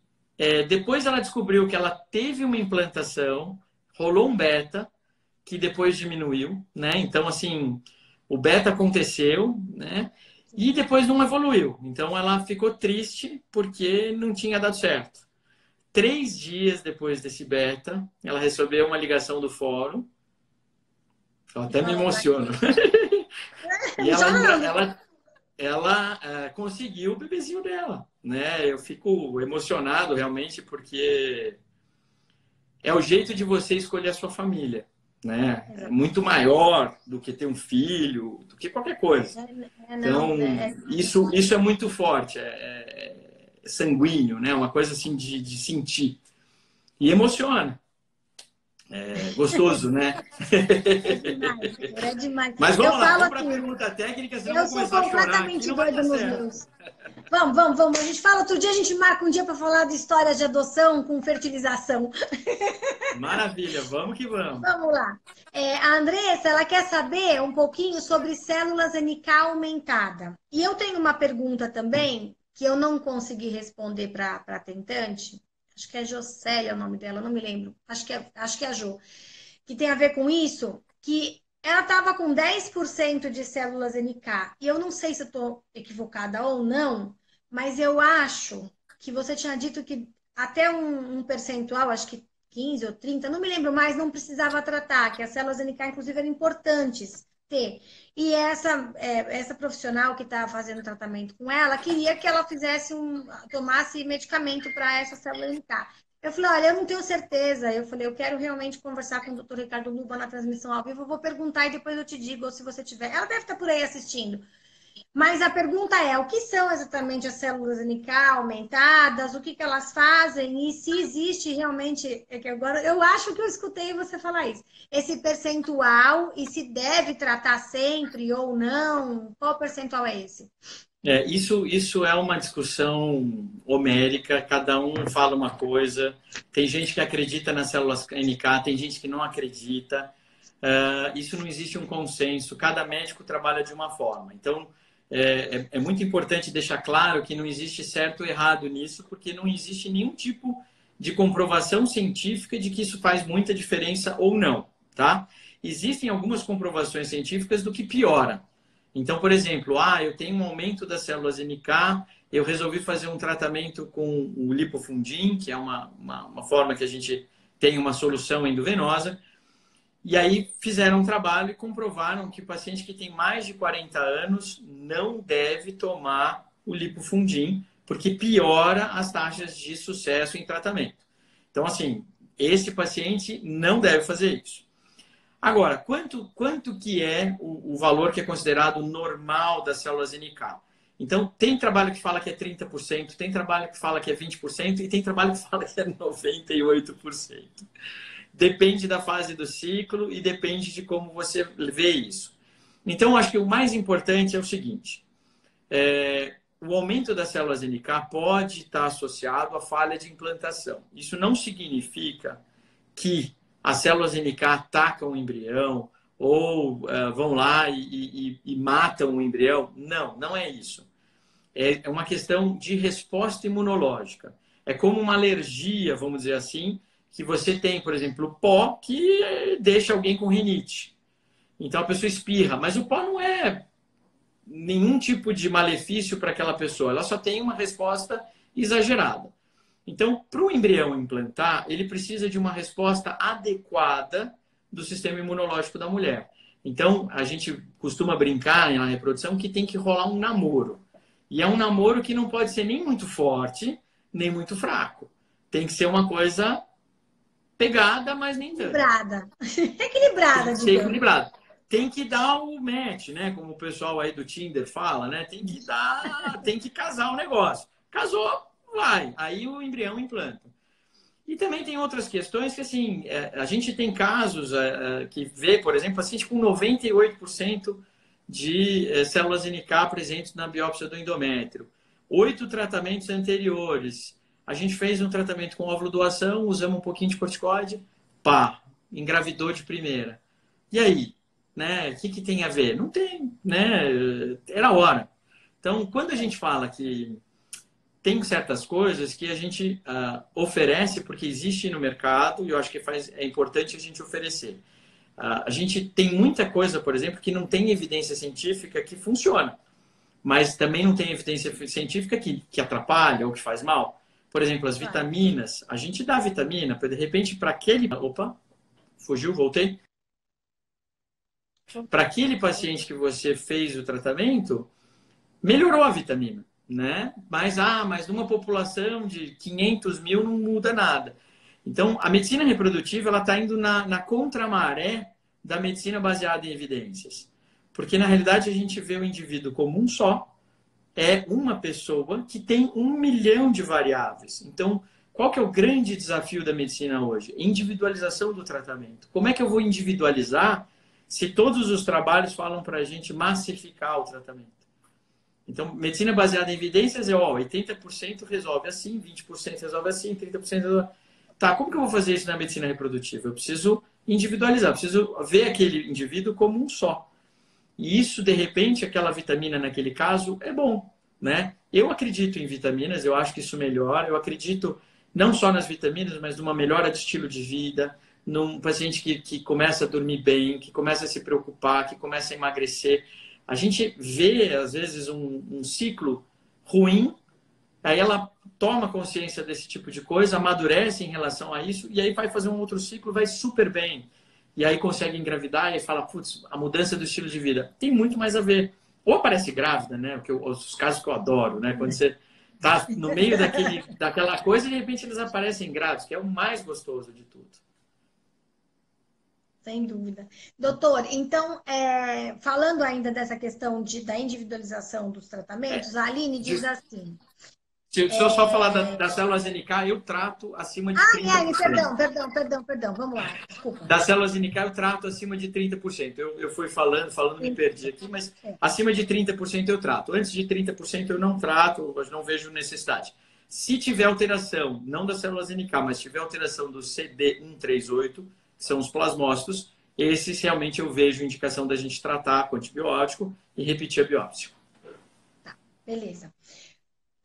S2: Depois ela descobriu que ela teve uma implantação, rolou um beta, que depois diminuiu, né? Então, assim, o beta aconteceu, né? E depois não evoluiu. Então, ela ficou triste porque não tinha dado certo. 3 dias depois desse beta, ela recebeu uma ligação do fórum. Eu até me emociono. E ela conseguiu o bebezinho dela, né? Eu fico emocionado realmente porque é o jeito de você escolher a sua família, né? É muito maior do que ter um filho, do que qualquer coisa. Então, isso é muito forte. sanguíneo, né? Uma coisa assim de sentir. E emociona. É gostoso, né?
S3: É demais, é demais.
S2: Mas
S3: Eu
S2: vamos lá,
S3: falo
S2: vamos para a
S3: assim,
S2: pergunta técnica, senão
S3: eu
S2: eu vou
S3: sou
S2: começar a chorar aqui,
S3: completamente
S2: não vai
S3: doida
S2: dar
S3: nos
S2: certo.
S3: meus. Vamos. A gente fala, outro dia a gente marca um dia para falar de histórias de adoção com fertilização.
S2: Maravilha, vamos que vamos.
S3: Vamos lá. A Andressa, ela quer saber um pouquinho sobre células NK aumentada. E eu tenho uma pergunta também que eu não consegui responder para a tentante. Acho que é Jocélia o nome dela, não me lembro. Acho que é a Jo. Que tem a ver com isso, que ela estava com 10% de células NK. E eu não sei se eu estou equivocada ou não, mas eu acho que você tinha dito que até um percentual, acho que 15 ou 30, não me lembro mais, não precisava tratar, que as células NK, inclusive, eram importantes ter. E essa profissional que está fazendo tratamento com ela, queria que ela tomasse medicamento para essa célula NK. Eu falei, olha, eu não tenho certeza. Eu falei, eu quero realmente conversar com o Dr. Ricardo Luba na transmissão ao vivo. Eu vou perguntar e depois eu te digo, ou se você tiver. Ela deve estar por aí assistindo. Mas a pergunta é, o que são exatamente as células NK aumentadas? O que elas fazem? E se existe realmente, é que agora eu acho que eu escutei você falar isso, esse percentual e se deve tratar sempre ou não? Qual percentual é esse?
S2: Isso é uma discussão homérica, cada um fala uma coisa. Tem gente que acredita nas células NK, tem gente que não acredita. Isso não existe um consenso, cada médico trabalha de uma forma. Então, é muito importante deixar claro que não existe certo ou errado nisso, porque não existe nenhum tipo de comprovação científica de que isso faz muita diferença ou não, tá? Existem algumas comprovações científicas do que piora. Então, por exemplo, eu tenho um aumento das células NK, eu resolvi fazer um tratamento com o lipofundin, que é uma forma que a gente tem uma solução endovenosa, e aí fizeram um trabalho e comprovaram que o paciente que tem mais de 40 anos não deve tomar o lipofundin, porque piora as taxas de sucesso em tratamento. Então, assim, esse paciente não deve fazer isso. Agora, quanto que é o valor que é considerado normal das células NK? Então, tem trabalho que fala que é 30%, tem trabalho que fala que é 20% e tem trabalho que fala que é 98%. Depende da fase do ciclo e depende de como você vê isso. Então, acho que o mais importante é o seguinte. O aumento das células NK pode estar associado à falha de implantação. Isso não significa que as células NK atacam o embrião ou vão lá e matam o embrião. Não, não é isso. É uma questão de resposta imunológica. É como uma alergia, vamos dizer assim, que você tem, por exemplo, pó que deixa alguém com rinite. Então a pessoa espirra, mas o pó não é nenhum tipo de malefício para aquela pessoa, ela só tem uma resposta exagerada. Então, para o embrião implantar, ele precisa de uma resposta adequada do sistema imunológico da mulher. Então, a gente costuma brincar na reprodução que tem que rolar um namoro. E é um namoro que não pode ser nem muito forte, nem muito fraco. Tem que ser uma coisa pegada, mas nem tanto.
S3: Equilibrada. Equilibrada,
S2: tem que ser equilibrado. Tem que dar o match, né? Como o pessoal aí do Tinder fala, né? Tem que casar o negócio. Casou, vai. Aí o embrião implanta. E também tem outras questões que, assim, a gente tem casos que vê, por exemplo, paciente com 98% de células NK presentes na biópsia do endométrio. 8 tratamentos anteriores. A gente fez um tratamento com óvulo doação, usamos um pouquinho de corticoide, engravidou de primeira. E aí? Né? O que tem a ver? Não tem, né? Era hora. Então, quando a gente fala que tem certas coisas que a gente oferece porque existe no mercado, e eu acho que é importante a gente oferecer. A gente tem muita coisa, por exemplo, que não tem evidência científica que funciona, mas também não tem evidência científica que atrapalha ou que faz mal. Por exemplo, as vitaminas. A gente dá vitamina, de repente, para aquele... Opa, fugiu, voltei. Para aquele paciente que você fez o tratamento, melhorou a vitamina, né? Mas numa população de 500 mil não muda nada. Então, a medicina reprodutiva ela está indo na contramaré da medicina baseada em evidências. Porque, na realidade, a gente vê o indivíduo como um só. é uma pessoa que tem 1 milhão de variáveis. Então, qual que é o grande desafio da medicina hoje? Individualização do tratamento. Como é que eu vou individualizar se todos os trabalhos falam para a gente massificar o tratamento? Então, medicina baseada em evidências é, 80% resolve assim, 20% resolve assim, 30% resolve... Tá, como que eu vou fazer isso na medicina reprodutiva? Eu preciso individualizar, eu preciso ver aquele indivíduo como um só. E isso, de repente, aquela vitamina naquele caso é bom, né? Eu acredito em vitaminas, eu acho que isso melhora, eu acredito não só nas vitaminas, mas numa melhora de estilo de vida, num paciente que começa a dormir bem, que começa a se preocupar, que começa a emagrecer. A gente vê, às vezes, um ciclo ruim, aí ela toma consciência desse tipo de coisa, amadurece em relação a isso, e aí vai fazer um outro ciclo, vai super bem. E aí consegue engravidar e fala, putz, a mudança do estilo de vida. Tem muito mais a ver. Ou aparece grávida, né? Os casos que eu adoro, né? Quando você tá no meio daquela coisa e de repente eles aparecem grávidos, que é o mais gostoso de tudo.
S3: Sem dúvida. Doutor, então, falando ainda dessa questão da individualização dos tratamentos, a Aline diz assim...
S2: Se eu só falar das células NK, eu trato acima de 30%.
S3: Perdão, vamos lá, desculpa.
S2: Das células NK eu trato acima de 30%. Eu fui falando, me perdi aqui, mas acima de 30% eu trato. Antes de 30% eu não trato, eu não vejo necessidade. Se tiver alteração, não das células NK, mas tiver alteração do CD138, que são os plasmócitos, esses realmente eu vejo indicação da gente tratar com antibiótico e repetir a biópsia.
S3: Tá, beleza.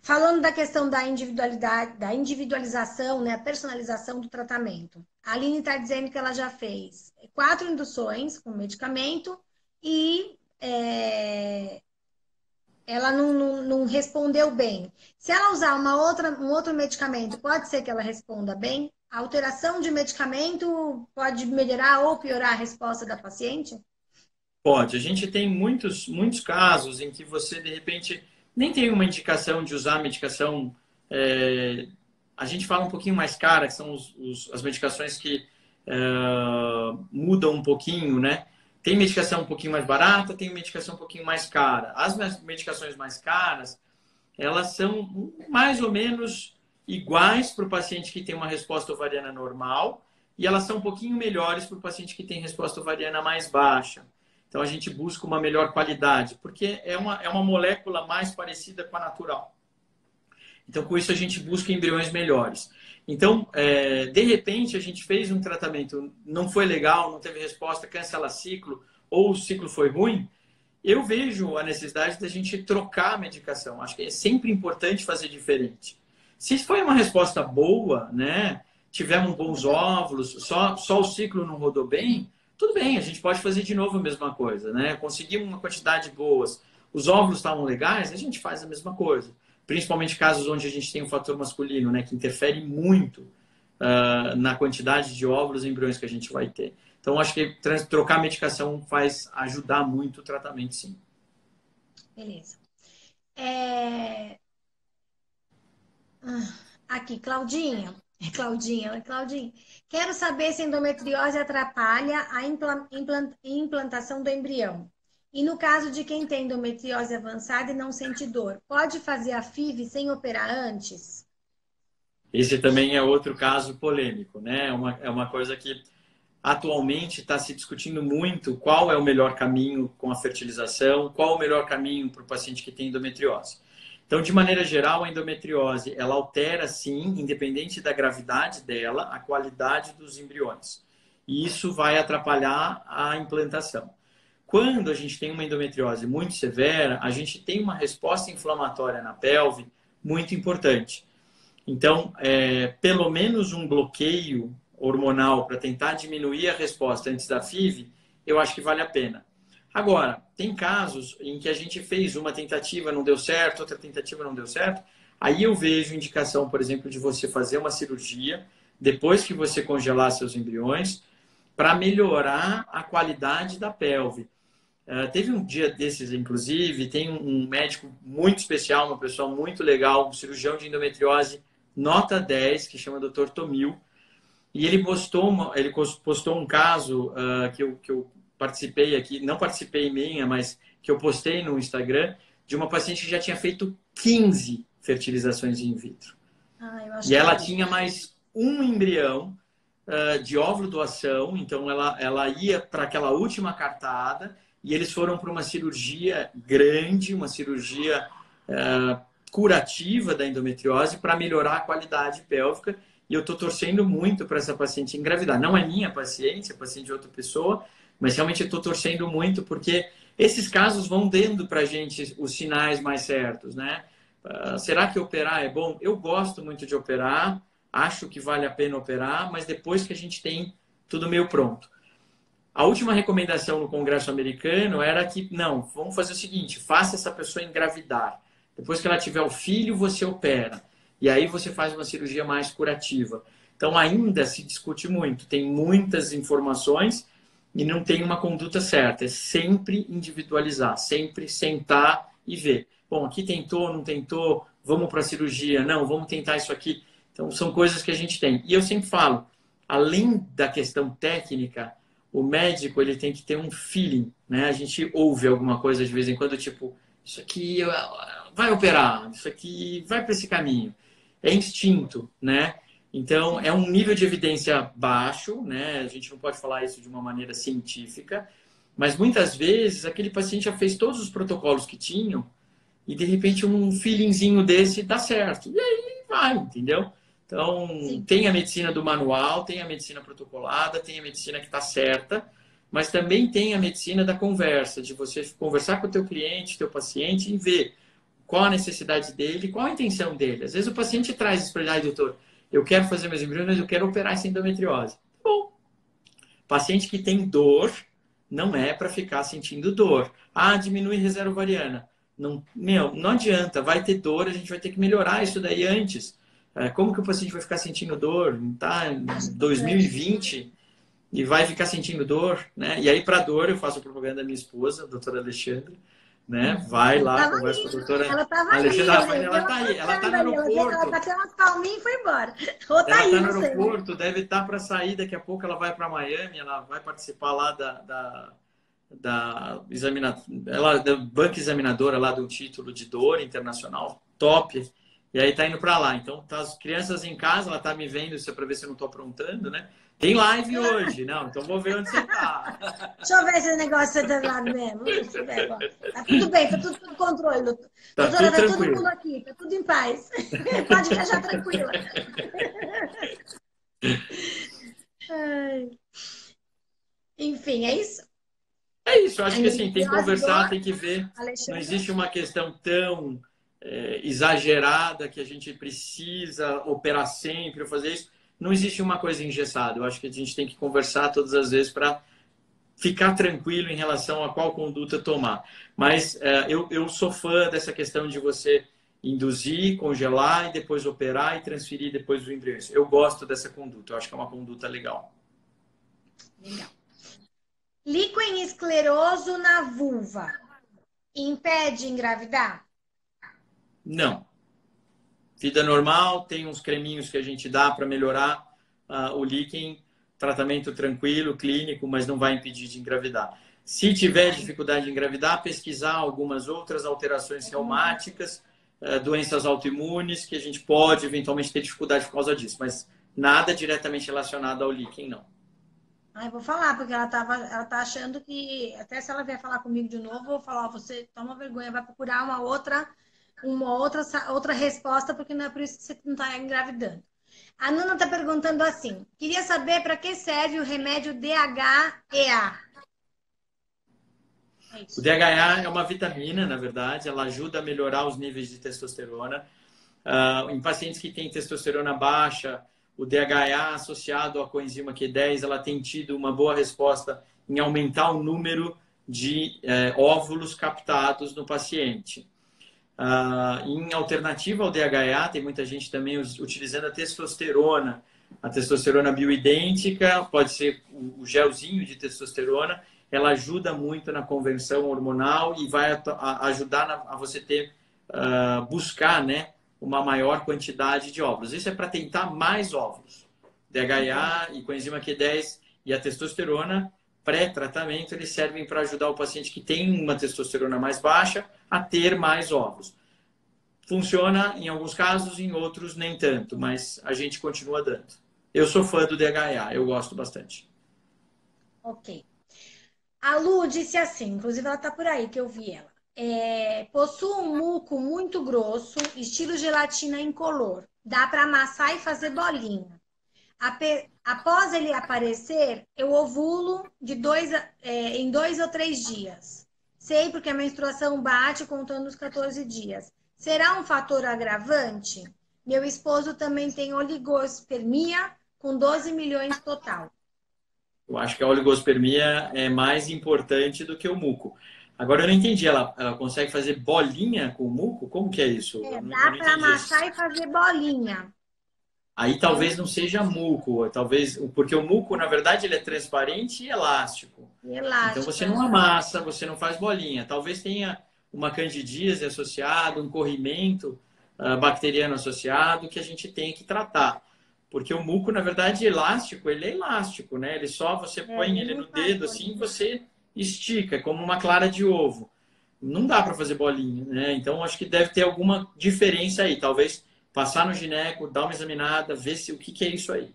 S3: Falando da questão da individualidade, da individualização, né, a personalização do tratamento. A Aline está dizendo que ela já fez 4 induções com medicamento e ela não respondeu bem. Se ela usar um outro medicamento, pode ser que ela responda bem? A alteração de medicamento pode melhorar ou piorar a resposta da paciente?
S2: Pode. A gente tem muitos casos em que você, de repente, nem tem uma indicação de usar a medicação. A gente fala um pouquinho mais cara, que são as medicações que mudam um pouquinho, né? Tem medicação um pouquinho mais barata, tem medicação um pouquinho mais cara. As medicações mais caras, elas são mais ou menos iguais para o paciente que tem uma resposta ovariana normal e elas são um pouquinho melhores para o paciente que tem resposta ovariana mais baixa. Então, a gente busca uma melhor qualidade, porque é uma molécula mais parecida com a natural. Então, com isso, a gente busca embriões melhores. Então, de repente, a gente fez um tratamento, não foi legal, não teve resposta, cancela ciclo, ou o ciclo foi ruim, eu vejo a necessidade da gente trocar a medicação. Acho que é sempre importante fazer diferente. Se foi uma resposta boa, né, tivemos bons óvulos, só o ciclo não rodou bem, tudo bem, a gente pode fazer de novo a mesma coisa, né? Conseguimos uma quantidade boas, os óvulos estavam legais, a gente faz a mesma coisa. Principalmente casos onde a gente tem um fator masculino, né, que interfere muito na quantidade de óvulos e embriões que a gente vai ter. Então, acho que trocar medicação faz ajudar muito o tratamento, sim.
S3: Beleza. Aqui, Claudinha. Claudinha. Quero saber se a endometriose atrapalha a implantação do embrião. E no caso de quem tem endometriose avançada e não sente dor, pode fazer a FIV sem operar antes?
S2: Esse também é outro caso polêmico, né? É uma coisa que atualmente está se discutindo muito qual é o melhor caminho com a fertilização, qual o melhor caminho para o paciente que tem endometriose. Então, de maneira geral, a endometriose, ela altera, sim, independente da gravidade dela, a qualidade dos embriões. E isso vai atrapalhar a implantação. Quando a gente tem uma endometriose muito severa, a gente tem uma resposta inflamatória na pelve muito importante. Então, pelo menos um bloqueio hormonal para tentar diminuir a resposta antes da FIV, eu acho que vale a pena. Agora, tem casos em que a gente fez uma tentativa, não deu certo, outra tentativa não deu certo. Aí eu vejo indicação, por exemplo, de você fazer uma cirurgia depois que você congelar seus embriões para melhorar a qualidade da pelve. Teve um dia desses, inclusive, tem um médico muito especial, uma pessoa muito legal, um cirurgião de endometriose nota 10, que chama Dr. Tomil, e ele postou um caso que eu participei aqui, não participei em minha, mas que eu postei no Instagram, de uma paciente que já tinha feito 15 fertilizações in vitro.
S3: Eu acho
S2: E ela
S3: que...
S2: tinha mais um embrião de óvulo doação, então ela ia para aquela última cartada e eles foram para uma cirurgia grande, uma cirurgia curativa da endometriose para melhorar a qualidade pélvica. E eu estou torcendo muito para essa paciente engravidar. Não é minha paciente, é paciente de outra pessoa, mas realmente eu estou torcendo muito porque esses casos vão dando para a gente os sinais mais certos, né? Será que operar é bom? Eu gosto muito de operar, acho que vale a pena operar, mas depois que a gente tem tudo meio pronto. A última recomendação no Congresso americano era que, não, vamos fazer o seguinte, faça essa pessoa engravidar. Depois que ela tiver o filho, você opera. E aí você faz uma cirurgia mais curativa. Então ainda se discute muito, tem muitas informações e não tem uma conduta certa. É sempre individualizar, sempre sentar e ver. Bom, aqui tentou, não tentou, vamos para a cirurgia, não, vamos tentar isso aqui. Então são coisas que a gente tem. E eu sempre falo, além da questão técnica, o médico ele tem que ter um feeling, né? A gente ouve alguma coisa de vez em quando, tipo, isso aqui vai operar, isso aqui vai para esse caminho. É instinto, né? Então, é um nível de evidência baixo, né? A gente não pode falar isso de uma maneira científica, mas muitas vezes aquele paciente já fez todos os protocolos que tinham e, de repente, um feelingzinho desse dá certo. E aí vai, entendeu? Então, tem a medicina do manual, tem a medicina protocolada, tem a medicina que está certa, mas também tem a medicina da conversa, de você conversar com o teu cliente, teu paciente e ver qual a necessidade dele, qual a intenção dele. Às vezes o paciente traz isso para ele, doutor, eu quero fazer meus embriões, mas eu quero operar essa endometriose. Bom, paciente que tem dor, não é para ficar sentindo dor. Diminui reserva ovariana. Não, não adianta, vai ter dor, a gente vai ter que melhorar isso daí antes. Como que o paciente vai ficar sentindo dor? Tá em 2020 e vai ficar sentindo dor, né? E aí, para dor, eu faço propaganda da minha esposa, a doutora Alexandra, né? Vai lá, conversa com a doutora Alexandra. Ela tá aí, ela tá no aeroporto.
S3: Ela bateu umas palminhas e foi embora.
S2: Ela tá no aeroporto, deve estar para sair, daqui a pouco ela vai para Miami, ela vai participar lá da banca examinadora lá do título de dor internacional, top. E aí tá indo para lá. Então, tá as crianças em casa, ela tá me vendo para ver se eu não tô aprontando, né? Tem live hoje, não? Então vou ver onde você tá.
S3: Deixa eu ver se esse negócio tá do lado mesmo. Tá tudo bem, tá tudo sob controle, doutor.
S2: Tá
S3: Doutora,
S2: tudo
S3: tá todo mundo aqui, tá tudo em paz. Pode viajar tranquila. Enfim, é isso?
S2: É isso, eu acho que assim, tem que conversar, tem que ver. Não existe uma questão tão exagerada que a gente precisa operar sempre ou fazer isso. Não existe uma coisa engessada. Eu acho que a gente tem que conversar todas as vezes para ficar tranquilo em relação a qual conduta tomar. Mas eu sou fã dessa questão de você induzir, congelar e depois operar e transferir depois os embriões. Eu gosto dessa conduta. Eu acho que é uma conduta legal.
S3: Legal. Líquen escleroso na vulva impede engravidar?
S2: Não. Vida normal, tem uns creminhos que a gente dá para melhorar o líquen, tratamento tranquilo, clínico, mas não vai impedir de engravidar. Se tiver dificuldade de engravidar, pesquisar algumas outras alterações reumáticas, doenças autoimunes, que a gente pode eventualmente ter dificuldade por causa disso, mas nada diretamente relacionado ao líquen, não.
S3: Eu vou falar, porque ela tá achando que, até se ela vier falar comigo de novo, eu vou falar, você toma vergonha, vai procurar uma outra resposta, porque não é por isso que você não está engravidando. A Nana está perguntando assim, queria saber para que serve o remédio DHEA?
S2: O DHEA é uma vitamina, na verdade, ela ajuda a melhorar os níveis de testosterona. Em pacientes que têm testosterona baixa, o DHEA associado à coenzima Q10, ela tem tido uma boa resposta em aumentar o número de óvulos captados no paciente. Em alternativa ao DHEA, tem muita gente também utilizando a testosterona bioidêntica, pode ser o gelzinho de testosterona, ela ajuda muito na conversão hormonal e vai ajudar a você buscar, né, uma maior quantidade de óvulos. Isso é para tentar mais óvulos. DHEA e coenzima Q10 e a testosterona pré-tratamento, eles servem para ajudar o paciente que tem uma testosterona mais baixa a ter mais óvulos. Funciona em alguns casos, em outros nem tanto, mas a gente continua dando. Eu sou fã do DHEA, eu gosto bastante.
S3: Ok. A Lu disse assim, inclusive ela tá por aí, que eu vi ela. Possui um muco muito grosso, estilo gelatina incolor. Dá para amassar e fazer bolinha. Após ele aparecer, eu ovulo em 2 ou 3 dias. Sei porque a menstruação bate contando os 14 dias. Será um fator agravante? Meu esposo também tem oligospermia com 12 milhões total.
S2: Eu acho que a oligospermia é mais importante do que o muco. Agora, eu não entendi. Ela consegue fazer bolinha com o muco? Como que é isso? Eu
S3: Dá
S2: não
S3: para
S2: entendi isso.
S3: amassar e fazer bolinha.
S2: Aí talvez não seja muco, talvez, porque o muco, na verdade, ele é transparente e elástico. Então você não amassa, você não faz bolinha. Talvez tenha uma candidíase associada, um corrimento bacteriano associado que a gente tem que tratar. Porque o muco, na verdade, elástico, ele é elástico, né? Ele só, você põe ele no dedo assim e você estica, como uma clara de ovo. Não dá para fazer bolinha, né? Então acho que deve ter alguma diferença aí. Talvez passar no gineco, dar uma examinada, ver o que é isso aí.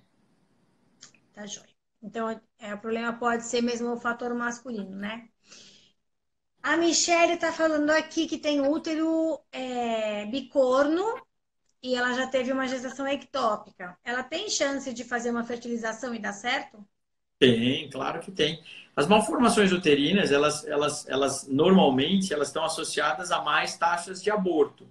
S3: Tá joia. Então, o problema pode ser mesmo o fator masculino, né? A Michelle tá falando aqui que tem útero bicorno e ela já teve uma gestação ectópica. Ela tem chance de fazer uma fertilização e dar certo?
S2: Tem, claro que tem. As malformações uterinas, elas normalmente elas estão associadas a mais taxas de aborto.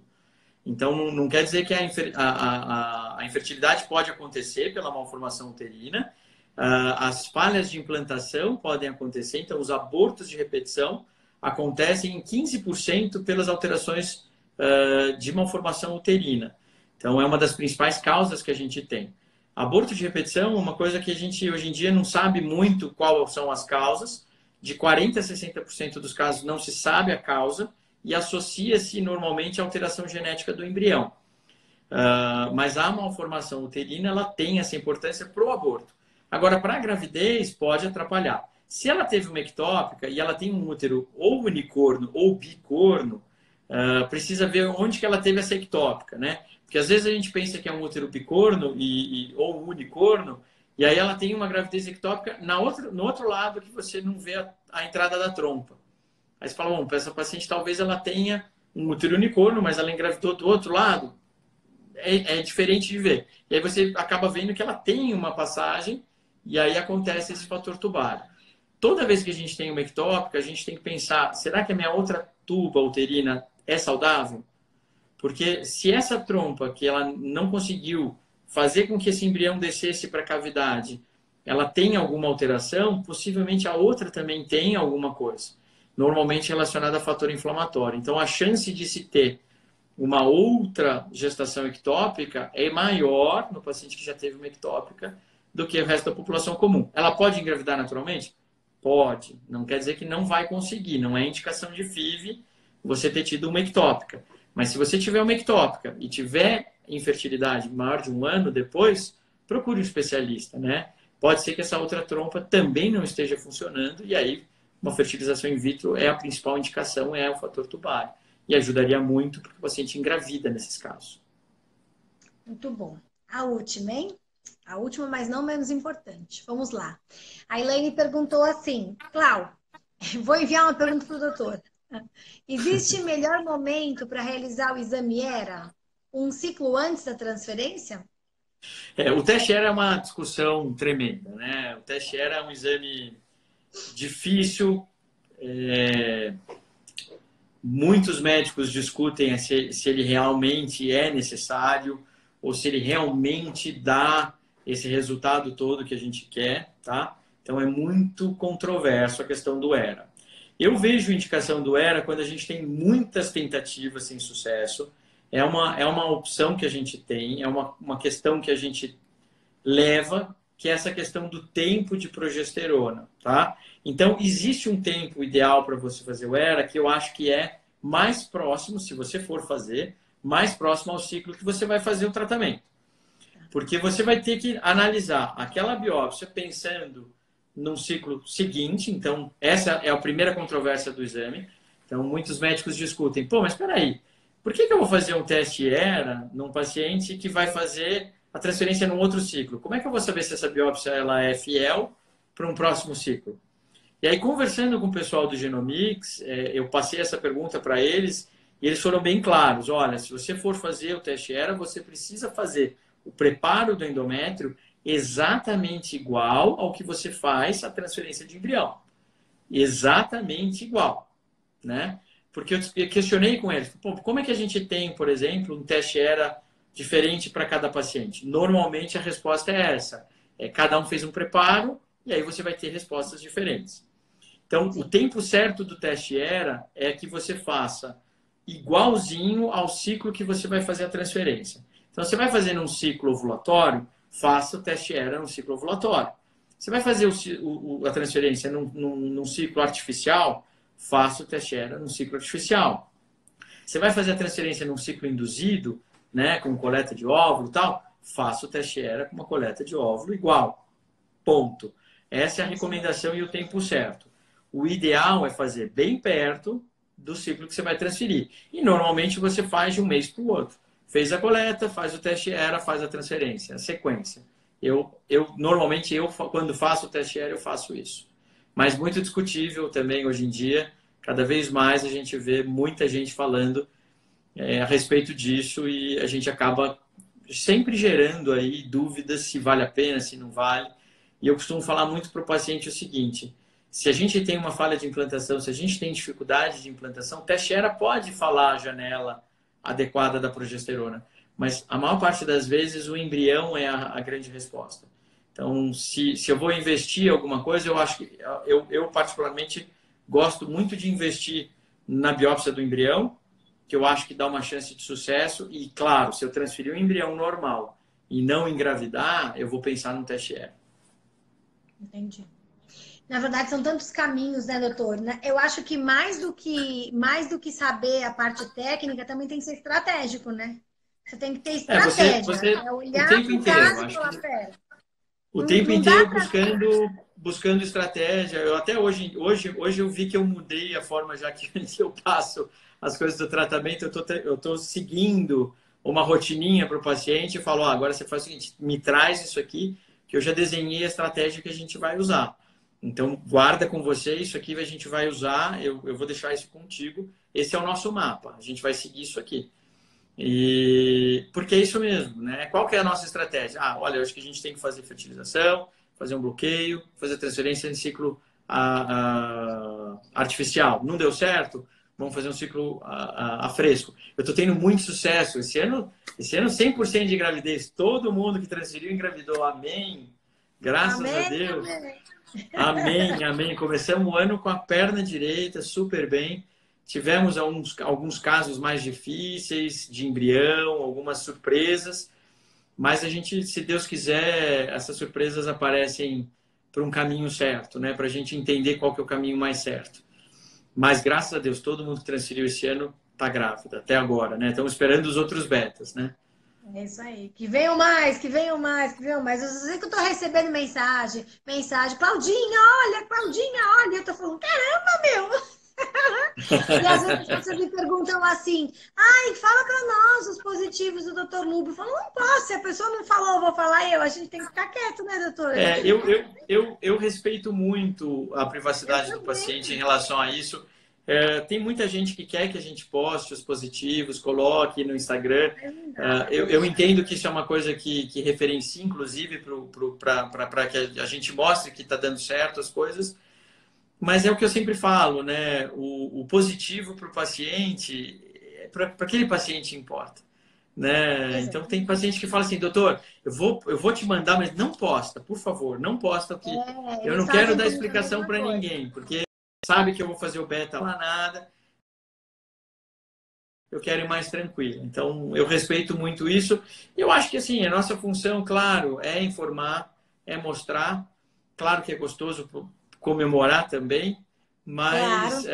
S2: Então, não quer dizer que a infertilidade pode acontecer pela malformação uterina. As falhas de implantação podem acontecer. Então, os abortos de repetição acontecem em 15% pelas alterações de malformação uterina. Então, é uma das principais causas que a gente tem. Aborto de repetição é uma coisa que a gente, hoje em dia, não sabe muito quais são as causas. De 40% a 60% dos casos não se sabe a causa e associa-se normalmente à alteração genética do embrião. Mas a malformação uterina ela tem essa importância para o aborto. Agora, para a gravidez, pode atrapalhar. Se ela teve uma ectópica e ela tem um útero ou unicorno ou bicorno, precisa ver onde que ela teve essa ectópica, né? Porque às vezes a gente pensa que é um útero bicorno ou unicorno, e aí ela tem uma gravidez ectópica no outro lado que você não vê a entrada da trompa. Aí você fala, bom, essa paciente talvez ela tenha um útero unicórnio, mas ela engravidou do outro lado. É diferente de ver. E aí você acaba vendo que ela tem uma passagem e aí acontece esse fator tubário. Toda vez que a gente tem uma ectópica, a gente tem que pensar, será que a minha outra tuba uterina é saudável? Porque se essa trompa, que ela não conseguiu fazer com que esse embrião descesse para a cavidade, ela tem alguma alteração, possivelmente a outra também tem alguma coisa. Normalmente relacionada a fator inflamatório. Então, a chance de se ter uma outra gestação ectópica é maior no paciente que já teve uma ectópica do que o resto da população comum. Ela pode engravidar naturalmente? Pode. Não quer dizer que não vai conseguir. Não é indicação de FIV você ter tido uma ectópica. Mas se você tiver uma ectópica e tiver infertilidade maior de 1 ano depois, procure um especialista, né? Pode ser que essa outra trompa também não esteja funcionando e aí uma fertilização in vitro é a principal indicação, é o fator tubário. E ajudaria muito porque o paciente engravida nesses casos.
S3: Muito bom. A última, hein? A última, mas não menos importante. Vamos lá. A Elaine perguntou assim, Clau, vou enviar uma pergunta para o doutor. Existe melhor momento para realizar o exame ERA? Um ciclo antes da transferência?
S2: O teste ERA é uma discussão tremenda, né? O teste ERA é um exame difícil. Muitos médicos discutem se ele realmente é necessário ou se ele realmente dá esse resultado todo que a gente quer, tá? Então é muito controverso a questão do ERA. Eu vejo indicação do ERA quando a gente tem muitas tentativas sem sucesso. É uma opção que a gente tem, é uma questão que a gente leva, que é essa questão do tempo de progesterona, tá? Então, existe um tempo ideal para você fazer o ERA que eu acho que é mais próximo, se você for fazer, mais próximo ao ciclo que você vai fazer o tratamento. Porque você vai ter que analisar aquela biópsia pensando num ciclo seguinte. Então, essa é a primeira controvérsia do exame. Então, muitos médicos discutem, pô, mas espera aí, por que eu vou fazer um teste ERA num paciente que vai fazer a transferência num outro ciclo? Como é que eu vou saber se essa biópsia ela é fiel para um próximo ciclo? E aí, conversando com o pessoal do Genomics, eu passei essa pergunta para eles e eles foram bem claros. Olha, se você for fazer o teste ERA, você precisa fazer o preparo do endométrio exatamente igual ao que você faz a transferência de embrião. Exatamente igual, né? Porque eu questionei com eles, pô, como é que a gente tem, por exemplo, um teste ERA diferente para cada paciente? Normalmente a resposta é essa. Cada um fez um preparo e aí você vai ter respostas diferentes. Então, o tempo certo do teste ERA é que você faça igualzinho ao ciclo que você vai fazer a transferência. Então, você vai fazer num ciclo ovulatório, faça o teste ERA no ciclo ovulatório. Você vai fazer a transferência num ciclo artificial, faça o teste ERA num ciclo artificial. Você vai fazer a transferência num ciclo induzido, né, com coleta de óvulo e tal, faça o teste ERA com uma coleta de óvulo igual. Ponto. Essa é a recomendação e o tempo certo. O ideal é fazer bem perto do ciclo que você vai transferir. E normalmente você faz de um mês para o outro. Fez a coleta, faz o teste ERA, faz a transferência, a sequência. Normalmente, quando faço o teste ERA, eu faço isso. Mas muito discutível também hoje em dia. Cada vez mais a gente vê muita gente falando a respeito disso e a gente acaba sempre gerando aí dúvidas se vale a pena, se não vale. E eu costumo falar muito para o paciente o seguinte: se a gente tem uma falha de implantação, se a gente tem dificuldade de implantação, o teste ERA pode falar a janela adequada da progesterona, mas a maior parte das vezes o embrião é a grande resposta. Então, se eu vou investir alguma coisa, eu acho que eu particularmente gosto muito de investir na biópsia do embrião, que eu acho que dá uma chance de sucesso. E, claro, se eu transferir um embrião normal e não engravidar, eu vou pensar no teste ERA.
S3: Entendi. Na verdade, são tantos caminhos, né, doutor? Eu acho que mais do que saber a parte técnica, também tem que ser estratégico, né? Você tem que ter estratégia.
S2: Olhar o tempo inteiro, acho que o tempo inteiro buscando estratégia. Eu até hoje eu vi que eu mudei a forma já que eu passo as coisas do tratamento. Eu tô seguindo uma rotininha para o paciente e falo, agora você faz o seguinte, me traz isso aqui, que eu já desenhei a estratégia que a gente vai usar. Então, guarda com você, isso aqui a gente vai usar, eu vou deixar isso contigo. Esse é o nosso mapa, a gente vai seguir isso aqui. Porque é isso mesmo, né? Qual que é a nossa estratégia? Olha, eu acho que a gente tem que fazer fertilização, fazer um bloqueio, fazer transferência em ciclo artificial. Não deu certo? Vamos fazer um ciclo a fresco. Eu estou tendo muito sucesso. Esse ano 100% de gravidez. Todo mundo que transferiu engravidou. Amém. Graças a Deus. Amém, amém. Começamos o ano com a perna direita, super bem. Tivemos alguns casos mais difíceis de embrião, algumas surpresas. Mas a gente, se Deus quiser, essas surpresas aparecem por um caminho certo, né? Para a gente entender qual que é o caminho mais certo. Mas, graças a Deus, todo mundo que transferiu esse ano está grávida, até agora, né? Estamos esperando os outros betas, né?
S3: É isso aí. Que venham mais, que venham mais, que venham mais. Eu sei que eu tô recebendo mensagem. Claudinha, olha. Eu tô falando, caramba, meu! E às vezes vocês me perguntam assim, fala pra nós os positivos do Dr. Lubo. Eu falo, não posso, se a pessoa não falou, eu vou falar eu. A gente tem que ficar quieto, né, doutora?
S2: Eu respeito muito a privacidade do paciente em relação a isso. Tem muita gente que quer que a gente poste os positivos, coloque no Instagram. Eu entendo que isso é uma coisa que referencia, inclusive, para que a gente mostre que está dando certo as coisas. Mas é o que eu sempre falo, né? O positivo para o paciente, para aquele paciente importa. Né? Então, tem paciente que fala assim, doutor, eu vou te mandar, mas não posta, por favor, não posta, porque eu não quero dar explicação para ninguém, porque sabe que eu vou fazer o beta lá nada, eu quero ir mais tranquilo. Então, eu respeito muito isso. E eu acho que, assim, a nossa função, claro, é informar, é mostrar. Claro que é gostoso comemorar também, mas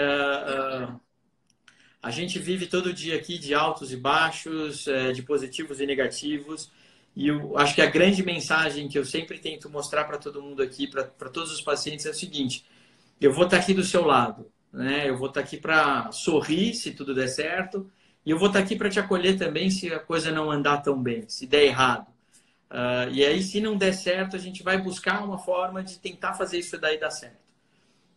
S2: a gente vive todo dia aqui de altos e baixos, de positivos e negativos. E eu acho que a grande mensagem que eu sempre tento mostrar para todo mundo aqui, para todos os pacientes, é o seguinte: eu vou estar aqui do seu lado, né? Eu vou estar aqui para sorrir se tudo der certo, e eu vou estar aqui para te acolher também se a coisa não andar tão bem, se der errado. E aí, se não der certo, a gente vai buscar uma forma de tentar fazer isso daí dar certo.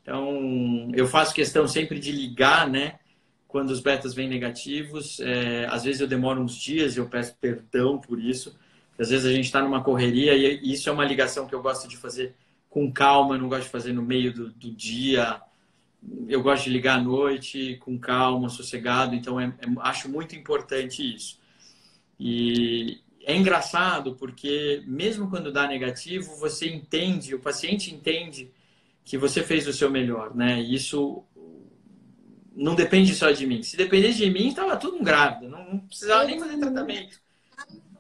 S2: Então, eu faço questão sempre de ligar, né? Quando os betas vêm negativos. Às vezes eu demoro uns dias e eu peço perdão por isso. Às vezes a gente está numa correria e isso é uma ligação que eu gosto de fazer com calma, eu não gosto de fazer no meio do dia. Eu gosto de ligar à noite, com calma, sossegado. Então, acho muito importante isso. E é engraçado porque, mesmo quando dá negativo, você entende, o paciente entende que você fez o seu melhor, né? E isso não depende só de mim. Se dependesse de mim, estava tudo grávido. Não precisava nem fazer tratamento.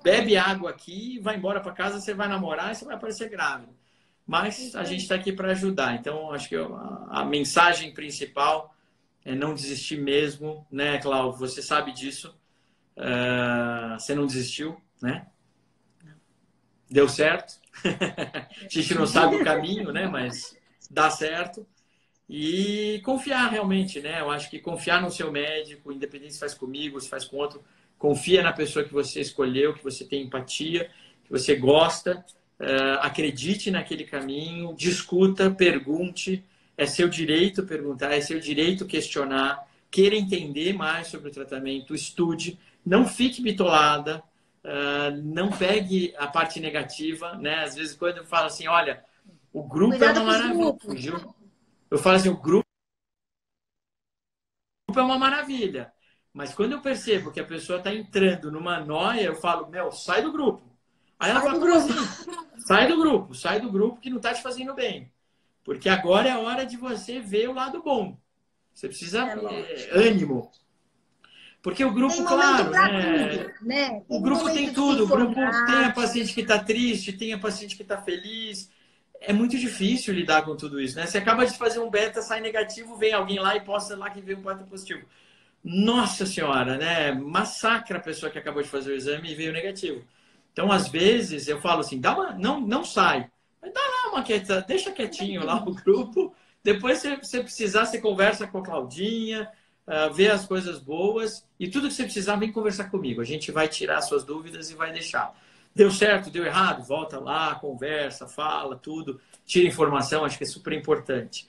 S2: Bebe água aqui, vai embora para casa, você vai namorar e você vai aparecer grávida. Mas a gente está aqui para ajudar. Então, acho que a mensagem principal é não desistir mesmo, né, Cláudio? Você sabe disso. Você não desistiu, né? Deu certo. A gente não sabe o caminho, né? Mas dá certo. E confiar realmente, né? Eu acho que confiar no seu médico, independente se faz comigo, se faz com outro, confia na pessoa que você escolheu, que você tem empatia, que você gosta, acredite naquele caminho, discuta, pergunte. É seu direito perguntar, é seu direito questionar, queira entender mais sobre o tratamento, estude, não fique bitolada, não pegue a parte negativa, né? Às vezes quando eu falo assim, olha, o grupo
S3: Cuidado
S2: é uma maravilha. Eu falo assim, o grupo é uma maravilha. Mas quando eu percebo que a pessoa está entrando numa noia, eu falo, meu, sai do grupo. Aí ela fala, como assim? Sai do grupo que não está te fazendo bem. Porque agora é a hora de você ver o lado bom. Você precisa ânimo. Porque o grupo, claro, né? O grupo tem tudo. O grupo tem a paciente que está triste, tem a paciente que está feliz. É muito difícil lidar com tudo isso, né? Você acaba de fazer um beta, sai negativo, vem alguém lá e posta lá que veio um beta positivo. Nossa senhora, né? Massacra a pessoa que acabou de fazer o exame e veio negativo. Então, às vezes, eu falo assim, não sai. Mas dá lá uma quieta, deixa quietinho lá o grupo. Depois, se você precisar, você conversa com a Claudinha, vê as coisas boas. E tudo que você precisar, vem conversar comigo. A gente vai tirar suas dúvidas e vai deixar. Deu certo, deu errado? Volta lá, conversa, fala, tudo. Tira informação, acho que é super importante.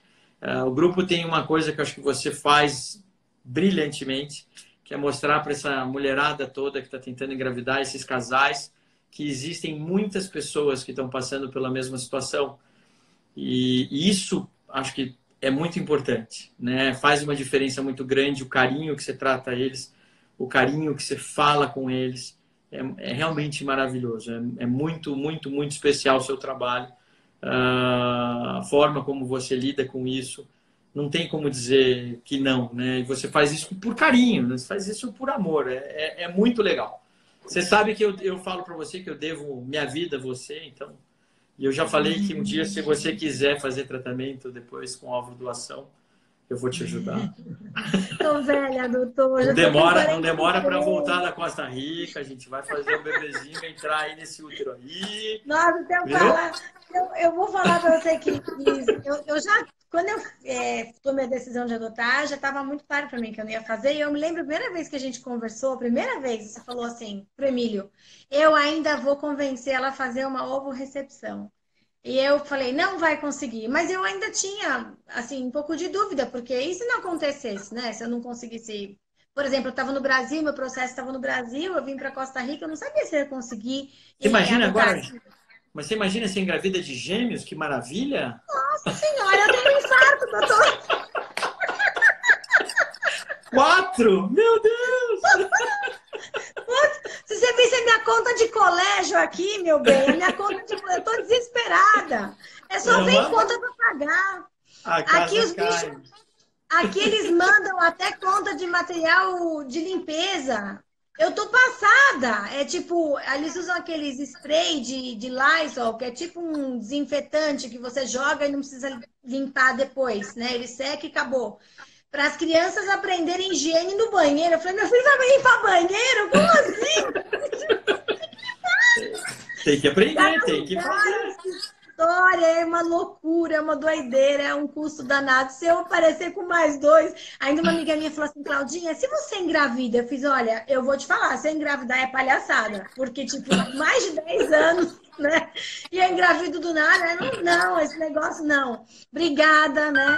S2: O grupo tem uma coisa que eu acho que você faz brilhantemente, que é mostrar para essa mulherada toda que está tentando engravidar, esses casais, que existem muitas pessoas que estão passando pela mesma situação. E isso, acho que é muito importante, né? Faz uma diferença muito grande o carinho que você trata eles, o carinho que você fala com eles. É realmente maravilhoso. É muito, muito, muito especial o seu trabalho. A forma como você lida com isso. Não tem como dizer que não, né? E você faz isso por carinho, né? Você faz isso por amor. É muito legal. Você sabe que eu falo para você que eu devo minha vida a você, então. E eu já falei que um dia, se você quiser fazer tratamento depois com óvulo doação, eu vou te ajudar.
S3: Tô velha, doutor.
S2: Não demora para voltar da Costa Rica. A gente vai fazer o bebezinho entrar aí nesse útero aí.
S3: Nossa, eu vou falar para você que eu já, quando eu tomei a decisão de adotar, já estava muito claro para mim que eu não ia fazer. E eu me lembro a primeira vez que a gente conversou, a primeira vez, você falou assim pro Emílio, eu ainda vou convencer ela a fazer uma ovo-recepção. E eu falei, não vai conseguir. Mas eu ainda tinha, assim, um pouco de dúvida, porque e se não acontecesse, né? Se eu não conseguisse... Por exemplo, eu estava no Brasil, meu processo estava no Brasil, eu vim para Costa Rica, eu não sabia se eu ia conseguir.
S2: Você imagina agora? Mas você imagina ser engravida de gêmeos? Que maravilha!
S3: Nossa Senhora, eu tenho um infarto, doutor!
S2: 4? Meu Deus!
S3: Se você visse a minha conta de colégio aqui, meu bem, a minha conta de... eu tô desesperada. É só ver conta para pagar. Aqui os bichos... Aqui eles mandam até conta de material de limpeza. Eu tô passada. É tipo, eles usam aqueles spray de Lysol, que é tipo um desinfetante que você joga e não precisa limpar depois, né? Ele seca e acabou. Para as crianças aprenderem higiene no banheiro. Eu falei, meu filho vai limpar banheiro? Como assim?
S2: Tem que aprender, tem que fazer.
S3: História é uma loucura, é uma doideira, é um custo danado. Se eu aparecer com mais dois, ainda uma amiga minha falou assim, Claudinha, se você engravida, eu fiz, olha, eu vou te falar, se eu engravidar é palhaçada, porque, tipo, mais de 10 anos, né? E eu engravido do nada, não, esse negócio não. Obrigada, né?